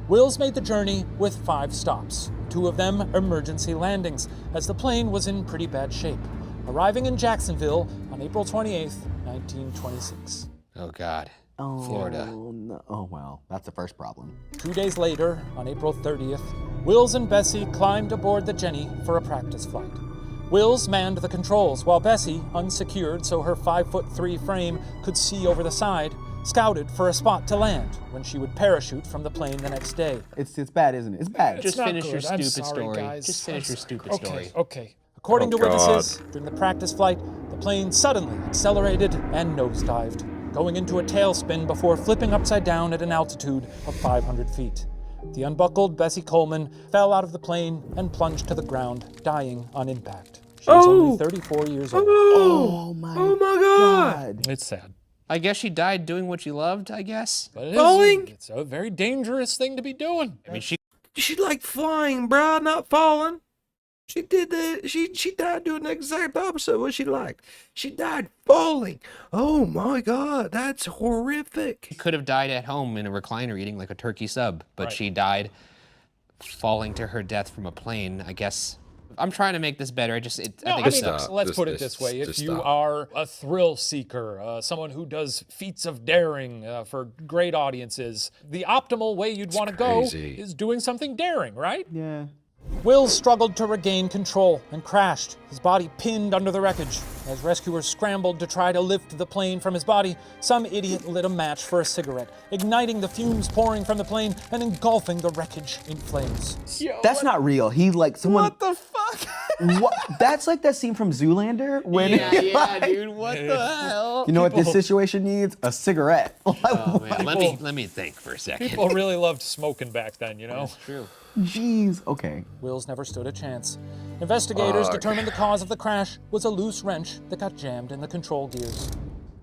Speaker 2: Wills made the journey with 5 stops, 2 of them emergency landings, as the plane was in pretty bad shape, arriving in Jacksonville on April 28th, 1926.
Speaker 3: Oh, God.
Speaker 4: Oh,
Speaker 3: Florida.
Speaker 4: No. Oh, well, that's the first problem.
Speaker 2: 2 days later, on April 30th, Wills and Bessie climbed aboard the Jenny for a practice flight. Wills manned the controls, while Bessie, unsecured so her 5'3" frame could see over the side, scouted for a spot to land when she would parachute from the plane the next day.
Speaker 4: It's bad, isn't it? It's bad.
Speaker 3: Just
Speaker 2: not
Speaker 3: finish your
Speaker 2: good. I'm
Speaker 3: stupid
Speaker 2: sorry,
Speaker 3: story.
Speaker 2: guys.
Speaker 3: Just finish your stupid story.
Speaker 2: Okay. According
Speaker 1: Oh,
Speaker 2: to witnesses, during the practice flight, the plane suddenly accelerated and nosedived, going into a tailspin before flipping upside down at an altitude of 500 feet. The unbuckled Bessie Coleman fell out of the plane and plunged to the ground, dying on impact. She was only 34 years old.
Speaker 4: Oh my God.
Speaker 2: It's sad.
Speaker 3: I guess she died doing what she loved, I guess.
Speaker 2: But it's a very dangerous thing to be doing.
Speaker 3: I mean, she
Speaker 1: She liked flying, bruh, not falling. She did the. She died doing the exact opposite of what she liked. She died falling. Oh my God, that's horrific.
Speaker 3: could have died at home in a recliner eating like a turkey sub, but she died falling to her death from a plane, I guess. I'm trying to make this better. I think it sucks.
Speaker 1: stop.
Speaker 2: Let's
Speaker 1: Just-
Speaker 2: put it
Speaker 1: just-
Speaker 2: this way. If
Speaker 1: just
Speaker 2: you
Speaker 1: stop.
Speaker 2: are a thrill seeker, someone who does feats of daring for great audiences, the optimal way you'd want to go
Speaker 1: crazy.
Speaker 2: is doing something daring, right?
Speaker 4: Yeah.
Speaker 2: Wills struggled to regain control and crashed, his body pinned under the wreckage. As rescuers scrambled to try to lift the plane from his body, some idiot lit a match for a cigarette, igniting the fumes pouring from the plane and engulfing the wreckage in flames.
Speaker 4: That's not real. He like someone.
Speaker 1: What the fuck?
Speaker 4: What? That's like that scene from Zoolander when.
Speaker 3: Dude, what the hell?
Speaker 4: You know what this situation needs? A cigarette.
Speaker 3: Oh, man. Let me think for a second.
Speaker 2: People really loved smoking back then, you know?
Speaker 3: True.
Speaker 4: Jeez. Okay.
Speaker 2: Wills never stood a chance. Investigators determined the cause of the crash was a loose wrench that got jammed in the control gears.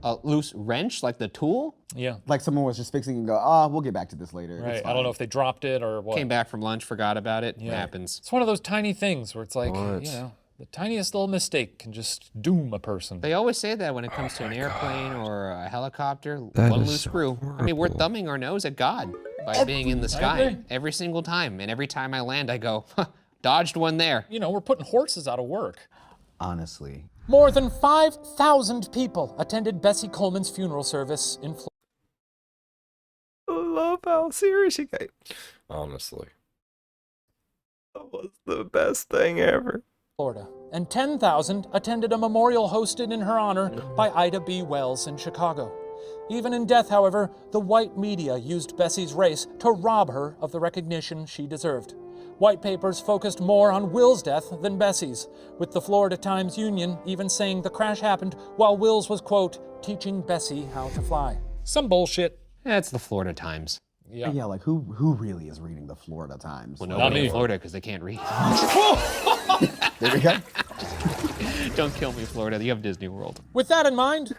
Speaker 3: A loose wrench, like the tool?
Speaker 2: Yeah.
Speaker 4: Like someone was just fixing and go, we'll get back to this later.
Speaker 2: Right.
Speaker 4: It's
Speaker 2: I don't know if they dropped it or what.
Speaker 3: Came back from lunch, forgot about it. It happens.
Speaker 2: It's one of those tiny things where it's like,
Speaker 1: What?
Speaker 2: you know, the tiniest little mistake can just doom a person.
Speaker 3: They always say that when it comes to an airplane or a helicopter,
Speaker 1: That
Speaker 3: one
Speaker 1: is
Speaker 3: loose
Speaker 1: so
Speaker 3: screw. I mean, we're
Speaker 1: horrible.
Speaker 3: thumbing our nose at God by being in the sky
Speaker 2: agree.
Speaker 3: every single time. And every time I land, I go, dodged one there.
Speaker 2: You know, we're putting horses out of work.
Speaker 4: Honestly.
Speaker 2: More than 5,000 people attended Bessie Coleman's funeral service in Florida.
Speaker 1: I love how serious he got. Honestly, that was the best thing ever.
Speaker 2: And 10,000 attended a memorial hosted in her honor by Ida B. Wells in Chicago. Even in death, however, the white media used Bessie's race to rob her of the recognition she deserved. White papers focused more on Will's death than Bessie's, with the Florida Times-Union even saying the crash happened while Wills was, quote, teaching Bessie how to fly. Some bullshit.
Speaker 3: That's the Florida Times.
Speaker 2: Yeah.
Speaker 4: Yeah, like who really is reading the Florida Times?
Speaker 3: Well,
Speaker 2: Not
Speaker 3: nobody
Speaker 2: me.
Speaker 3: in Florida because they can't read.
Speaker 4: There we go.
Speaker 3: Don't kill me, Florida. You have Disney World.
Speaker 2: With that in mind,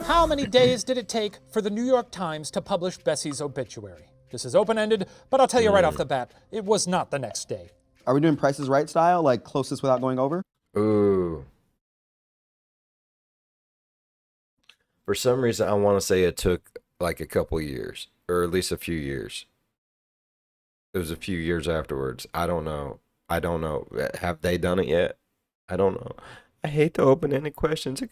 Speaker 2: how many days did it take for the New York Times to publish Bessie's obituary? This is open-ended, but I'll tell you right off the bat, it was not the next day.
Speaker 4: Are we doing Price is Right style, like closest without going over?
Speaker 1: Ooh. For some reason, I want to say it took like a couple years, or at least a few years. It was a few years afterwards. I don't know. Have they done it yet? I don't know. I hate to open any questions.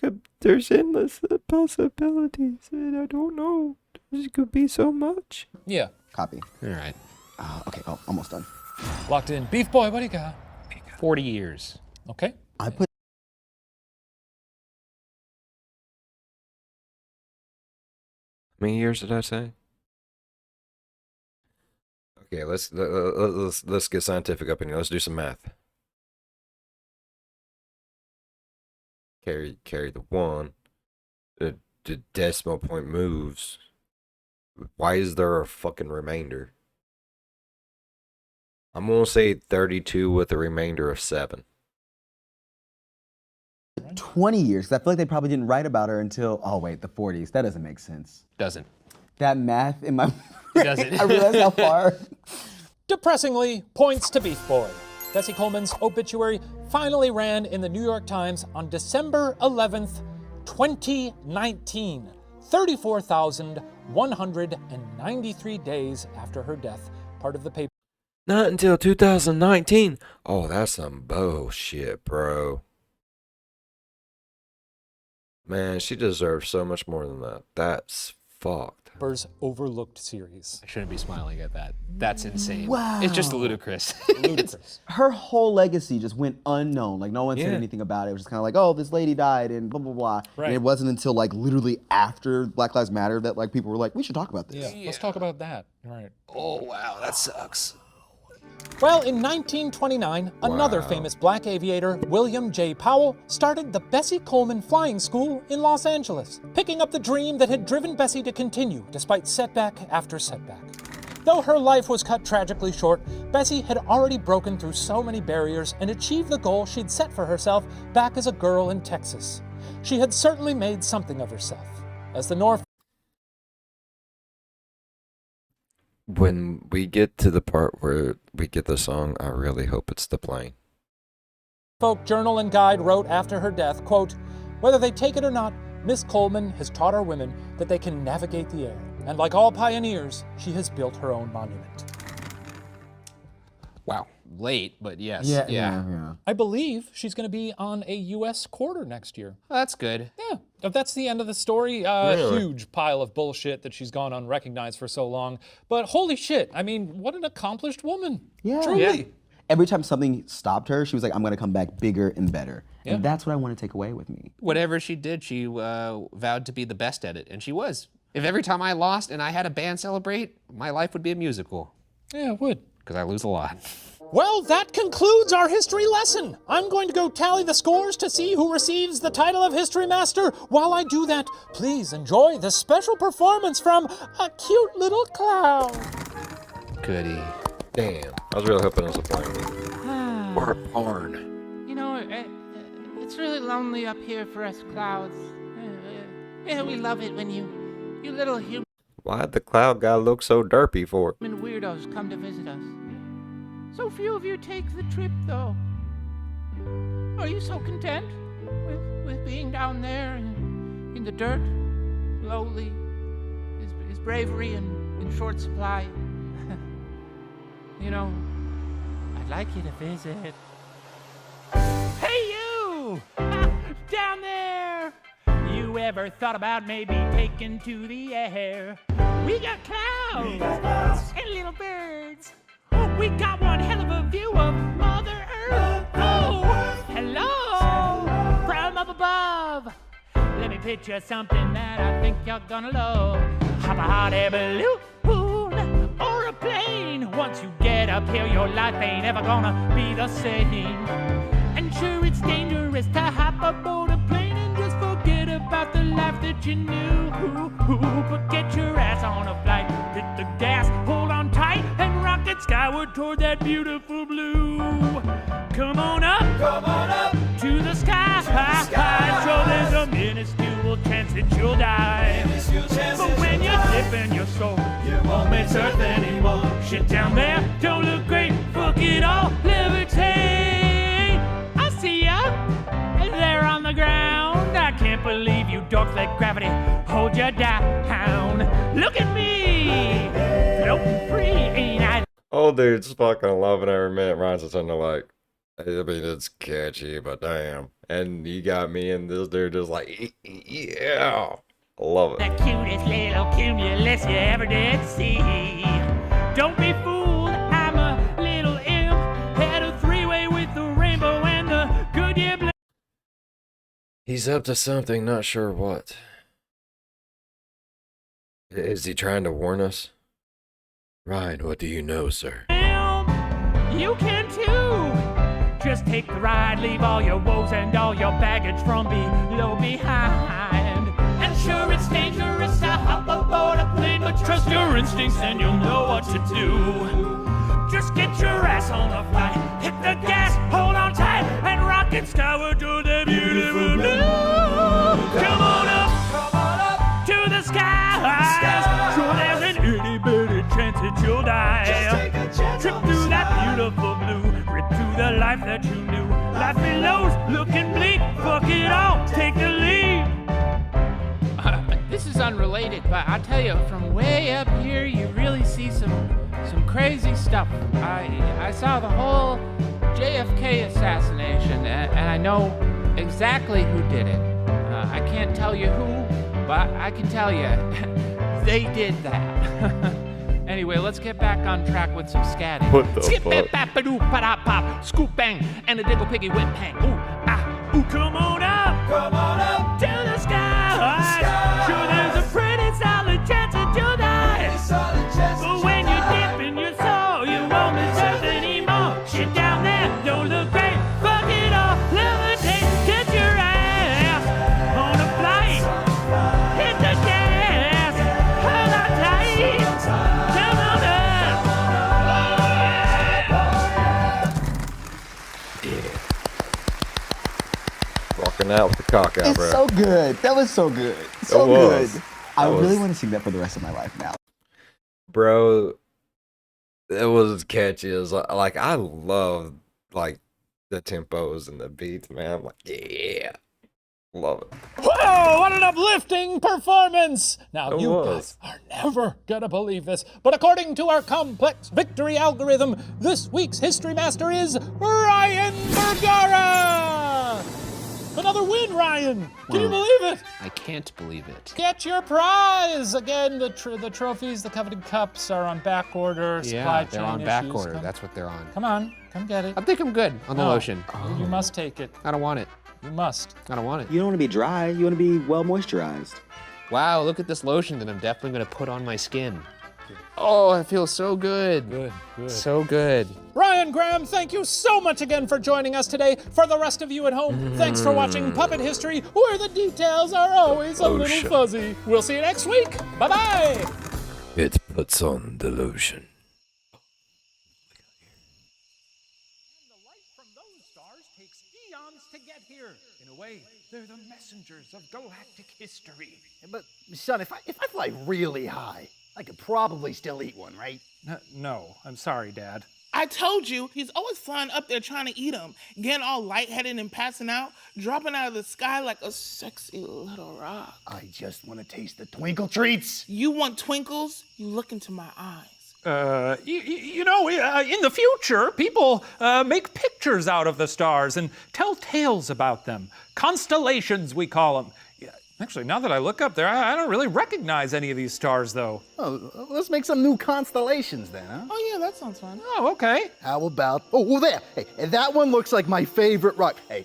Speaker 1: There's endless possibilities, and I don't know. There could be so much.
Speaker 2: Yeah.
Speaker 4: Copy.
Speaker 3: All right.
Speaker 4: Okay, almost done.
Speaker 2: Locked in. Beef boy, what do you got?
Speaker 3: 40 years.
Speaker 2: Okay.
Speaker 4: I put
Speaker 1: How many years did I say? Okay, let's get scientific up in here. Let's do some math. Carry the one. The decimal point moves. Why is there a fucking remainder? I'm gonna say 32 with a remainder of 7.
Speaker 4: 20 years, 'cause I feel like they probably didn't write about her until, oh wait, the 40s. That doesn't make sense.
Speaker 3: Doesn't.
Speaker 4: That math in my
Speaker 3: It doesn't.
Speaker 4: I realized how far.
Speaker 2: Depressingly, points to Beef Boy. Bessie Coleman's obituary finally ran in the New York Times on December 11th, 2019, 34,193 days after her death. Part of the paper.
Speaker 1: Not until 2019. Oh, that's some bullshit, bro. Man, she deserves so much more than that. That's fucked.
Speaker 2: Overlooked series.
Speaker 3: I shouldn't be smiling at that. That's insane.
Speaker 4: Wow.
Speaker 3: It's just ludicrous.
Speaker 2: Ludicrous.
Speaker 4: Her whole legacy just went unknown. Like, no one said
Speaker 1: Yeah.
Speaker 4: anything about it. It was just kind of like, oh, this lady died and blah, blah, blah.
Speaker 2: Right.
Speaker 4: And it wasn't until, like, literally after Black Lives Matter that, like, people were like, we should talk about this.
Speaker 2: Let's talk about that. All right.
Speaker 3: Oh, wow, that sucks.
Speaker 2: Well, in 1929, another famous black aviator, William J. Powell, started the Bessie Coleman Flying School in Los Angeles, picking up the dream that had driven Bessie to continue despite setback after setback. Though her life was cut tragically short, Bessie had already broken through so many barriers and achieved the goal she'd set for herself back as a girl in Texas. She had certainly made something of herself. As the
Speaker 1: When we get to the part where we get the song, I really hope it's the plane.
Speaker 2: Folk Journal and Guide wrote after her death, quote, "Whether they take it or not, Miss Coleman has taught our women that they can navigate the air. And like all pioneers, she has built her own monument."
Speaker 3: Wow. Late, but yes.
Speaker 4: Yeah.
Speaker 2: I believe she's going to be on a U.S. quarter next year.
Speaker 3: Well, that's good.
Speaker 2: Yeah, if that's the end of the story.
Speaker 1: Really?
Speaker 2: Huge pile of bullshit that she's gone unrecognized for so long. But holy shit, I mean, what an accomplished woman.
Speaker 4: Yeah.
Speaker 2: Truly.
Speaker 3: Yeah.
Speaker 4: Every time something stopped her, she was like, I'm going to come back bigger and better.
Speaker 2: Yeah.
Speaker 4: And that's what I want to take away with me.
Speaker 3: Whatever she did, she vowed to be the best at it, and she was. If every time I lost and I had a band celebrate, my life would be a musical.
Speaker 2: Yeah, it would.
Speaker 3: Because I lose a lot.
Speaker 2: Well, that concludes our history lesson. I'm going to go tally the scores to see who receives the title of History Master. While I do that, please enjoy the special performance from a cute little clown.
Speaker 3: Goody.
Speaker 1: Damn. I was really hoping it was a plane. Or a barn.
Speaker 5: You know, it's really lonely up here for us clouds. Yeah, we love it when you little human
Speaker 1: Why'd the cloud guy look so derpy for?
Speaker 5: weirdos come to visit us. So few of you take the trip, though. Are you so content with being down there in the dirt, lowly? Is bravery in short supply? You know, I'd like you to visit. Hey, you! Down there! You ever thought about maybe taking to the air? We got clouds and little birds. We got one hell of a view of Mother Earth. Oh, hello from up above. Let me pitch you something that I think you're gonna love. Hop a hot air balloon or a plane. Once you get up here, your life ain't ever gonna be the same. And sure, it's dangerous to hop aboard a plane and just forget about the life that you knew. But get your ass on a flight, hit the gas, hold on tight, and rocket skyward toward that beautiful blue. Come on up to the sky. Sure, there's a minuscule chance that you'll die. But when you're dipping your soul, you won't miss Earth anymore. Shit down there don't look great, fuck it all, levitate. I see ya there on the ground. I can't believe you dorks let gravity hold you down. Look at me, floating free, ain't I?
Speaker 1: Oh, dude's fucking loving every minute. Richardson, they're like, I mean, it's catchy, but damn. And you got me and this dude just like, yeah. I love it.
Speaker 5: The cutest little cumulus you ever did see. Don't be fooled, I'm a little
Speaker 1: He's up to something, not sure what. Is he trying to warn us? Ryan, what do you know, sir?
Speaker 7: You can too. Just take the ride, leave all your woes and all your baggage from below behind. And sure, it's dangerous to hop aboard a plane, but trust your instincts and you'll know what to do. Just get your ass on the flight, hit the gas, hold on tight, and rocket skyward to the beautiful blue. Come on up to the skies. Sure, there's an itty bitty chance that you'll die. Trip through that beautiful blue, rip through the life that you knew. Life below's looking bleak, fuck it all, take the lead.
Speaker 5: This is unrelated, but I'll tell you, from way up here, you really see some crazy stuff. I saw the whole JFK assassination, and I know exactly who did it. I can't tell you who, but I can tell you, they did that. Anyway, let's get back on track with some scatting.
Speaker 1: What the
Speaker 5: Skip
Speaker 1: fuck?
Speaker 5: it, bap a doo pa pop, scoop bang, and a diggle piggy whip pang. Ooh, ah, ooh, come on up to the sky. Sure, there's a pretty solid chance that you'll die. But when you dip in your soul, you won't deserve anymore. Shit down there, don't look great. Fuck it all, levitate, get your ass on a flight. Hit the gas, hold on tight. Come on up.
Speaker 1: Rocking out with the cock out,
Speaker 4: It's
Speaker 1: bro.
Speaker 4: so good. That was so good. So
Speaker 1: was.
Speaker 4: good. I
Speaker 1: That
Speaker 4: really
Speaker 1: was-
Speaker 4: want to sing that for the rest of my life now.
Speaker 1: Bro, it was as catchy as, like, I love, like, the tempos and the beats, man. I'm like, yeah. Love it.
Speaker 2: Whoa, what an uplifting performance! Now,
Speaker 1: It
Speaker 2: you
Speaker 1: was.
Speaker 2: guys are never gonna believe this, but according to our complex victory algorithm, this week's History Master is Ryann Bergara! Another win, Ryan! Can you believe it?
Speaker 3: I can't believe it.
Speaker 2: Get your prize! Again, the trophies, the coveted cups are on back order. Supply
Speaker 3: Yeah, they're
Speaker 2: chain
Speaker 3: on back
Speaker 2: issues.
Speaker 3: order.
Speaker 2: Come-
Speaker 3: That's what they're on.
Speaker 2: Come on, come get it.
Speaker 3: I think I'm good on the
Speaker 2: No.
Speaker 3: lotion.
Speaker 2: You must take it.
Speaker 3: I don't want it.
Speaker 2: You must.
Speaker 3: I don't want it.
Speaker 4: You don't want to be dry. You want to be well moisturized.
Speaker 3: Wow, look at this lotion that I'm definitely gonna put on my skin. Oh, it feels so good.
Speaker 2: Good.
Speaker 3: So good.
Speaker 2: Ryann Graham, thank you so much again for joining us today. For the rest of you at home, thanks for watching Puppet History, where the details are always a little
Speaker 1: Lotion.
Speaker 2: fuzzy. We'll see you next week. Bye-bye.
Speaker 1: It puts on the lotion.
Speaker 2: And the light from those stars takes eons to get here. In a way, they're the messengers of galactic history.
Speaker 8: But, son, if I fly really high, I could probably still eat one, right?
Speaker 2: No, I'm sorry, Dad.
Speaker 9: I told you, he's always flying up there trying to eat them, getting all lightheaded and passing out, dropping out of the sky like a sexy little rock.
Speaker 8: I just want to taste the twinkle treats.
Speaker 9: You want twinkles? You look into my eyes.
Speaker 2: In the future, people make pictures out of the stars and tell tales about them. Constellations, we call them. Yeah, actually, now that I look up there, I don't really recognize any of these stars, though.
Speaker 8: Oh, let's make some new constellations then, huh?
Speaker 9: Oh yeah, that sounds fun.
Speaker 2: Oh, okay.
Speaker 8: How about, there. Hey, that one looks like my favorite rock. Hey,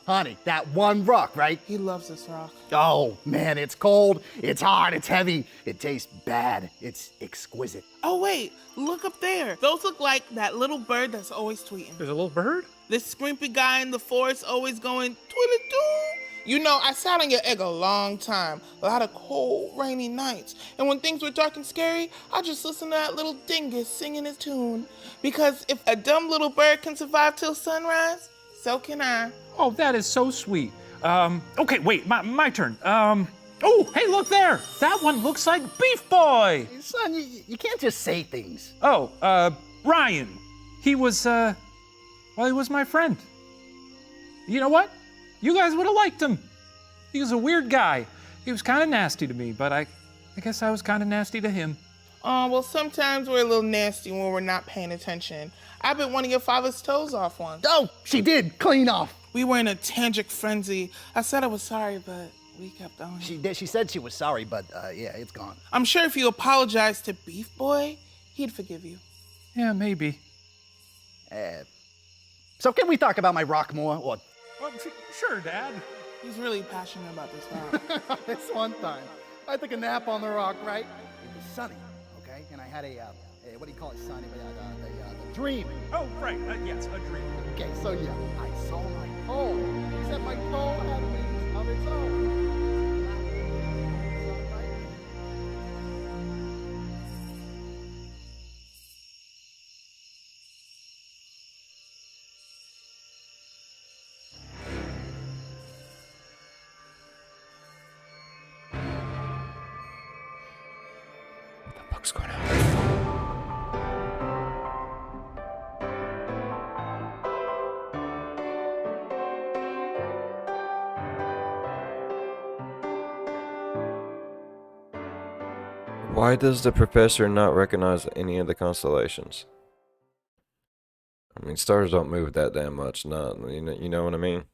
Speaker 8: honey, that one rock, right?
Speaker 9: He loves this rock.
Speaker 8: Oh, man, it's cold, it's hard, it's heavy, it tastes bad, it's exquisite.
Speaker 9: Oh wait, look up there. Those look like that little bird that's always tweeting.
Speaker 2: There's a little bird?
Speaker 9: This scrimpy guy in the forest always going tweet-a-doo. You know, I sat on your egg a long time, a lot of cold, rainy nights. And when things were dark and scary, I just listened to that little dingus singing his tune. Because if a dumb little bird can survive till sunrise, so can I.
Speaker 2: Oh, that is so sweet. Okay, wait, my turn. Oh, hey, look there. That one looks like Beef Boy.
Speaker 8: Son, you can't just say things.
Speaker 2: Oh, Ryan. He was my friend. You know what? You guys would have liked him. He was a weird guy. He was kind of nasty to me, but I guess I was kind of nasty to him.
Speaker 9: Oh, well, sometimes we're a little nasty when we're not paying attention. I bit one of your father's toes off once.
Speaker 8: Oh, she did, clean off.
Speaker 9: We were in a tangic frenzy. I said I was sorry, but we kept going.
Speaker 8: She did. She said she was sorry, but yeah, it's gone.
Speaker 9: I'm sure if you apologized to Beef Boy, he'd forgive you.
Speaker 2: Yeah, maybe.
Speaker 8: So can we talk about my rock more? Or
Speaker 2: Well, sure, Dad.
Speaker 9: He's really passionate about this rock.
Speaker 8: This one time, I took a nap on the rock, right? It was sunny, okay? And I had what do you call it, sunny? A dream.
Speaker 2: Oh, right. Yes, a dream.
Speaker 8: Okay, so yeah, I saw my toe. Except my toe had wings of its own.
Speaker 1: What's going on? Why does the professor not recognize any of the constellations? I mean, stars don't move that damn much. Not, you know what I mean?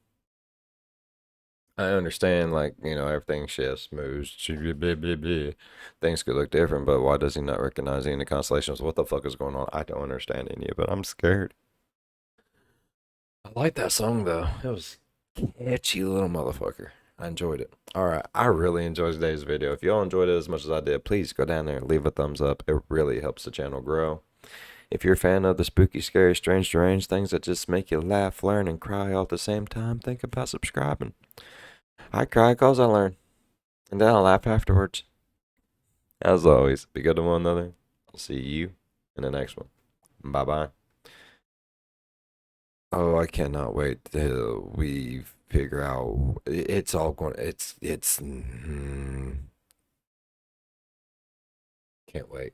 Speaker 1: I understand, like, everything shifts, moves, blah, blah, blah, blah. Things could look different, but why does he not recognize any of the constellations? What the fuck is going on? I don't understand any of it. I'm scared. I like that song, though. It was catchy little motherfucker. I enjoyed it. Alright, I really enjoyed today's video. If y'all enjoyed it as much as I did, please go down there and leave a thumbs up. It really helps the channel grow. If you're a fan of the spooky, scary, strange, deranged things that just make you laugh, learn, and cry all at the same time, think about subscribing. I cry because I learn. And then I laugh afterwards. As always, be good to one another. I'll see you in the next one. Bye-bye. Oh, I cannot wait till we figure out. It's all going. Can't wait.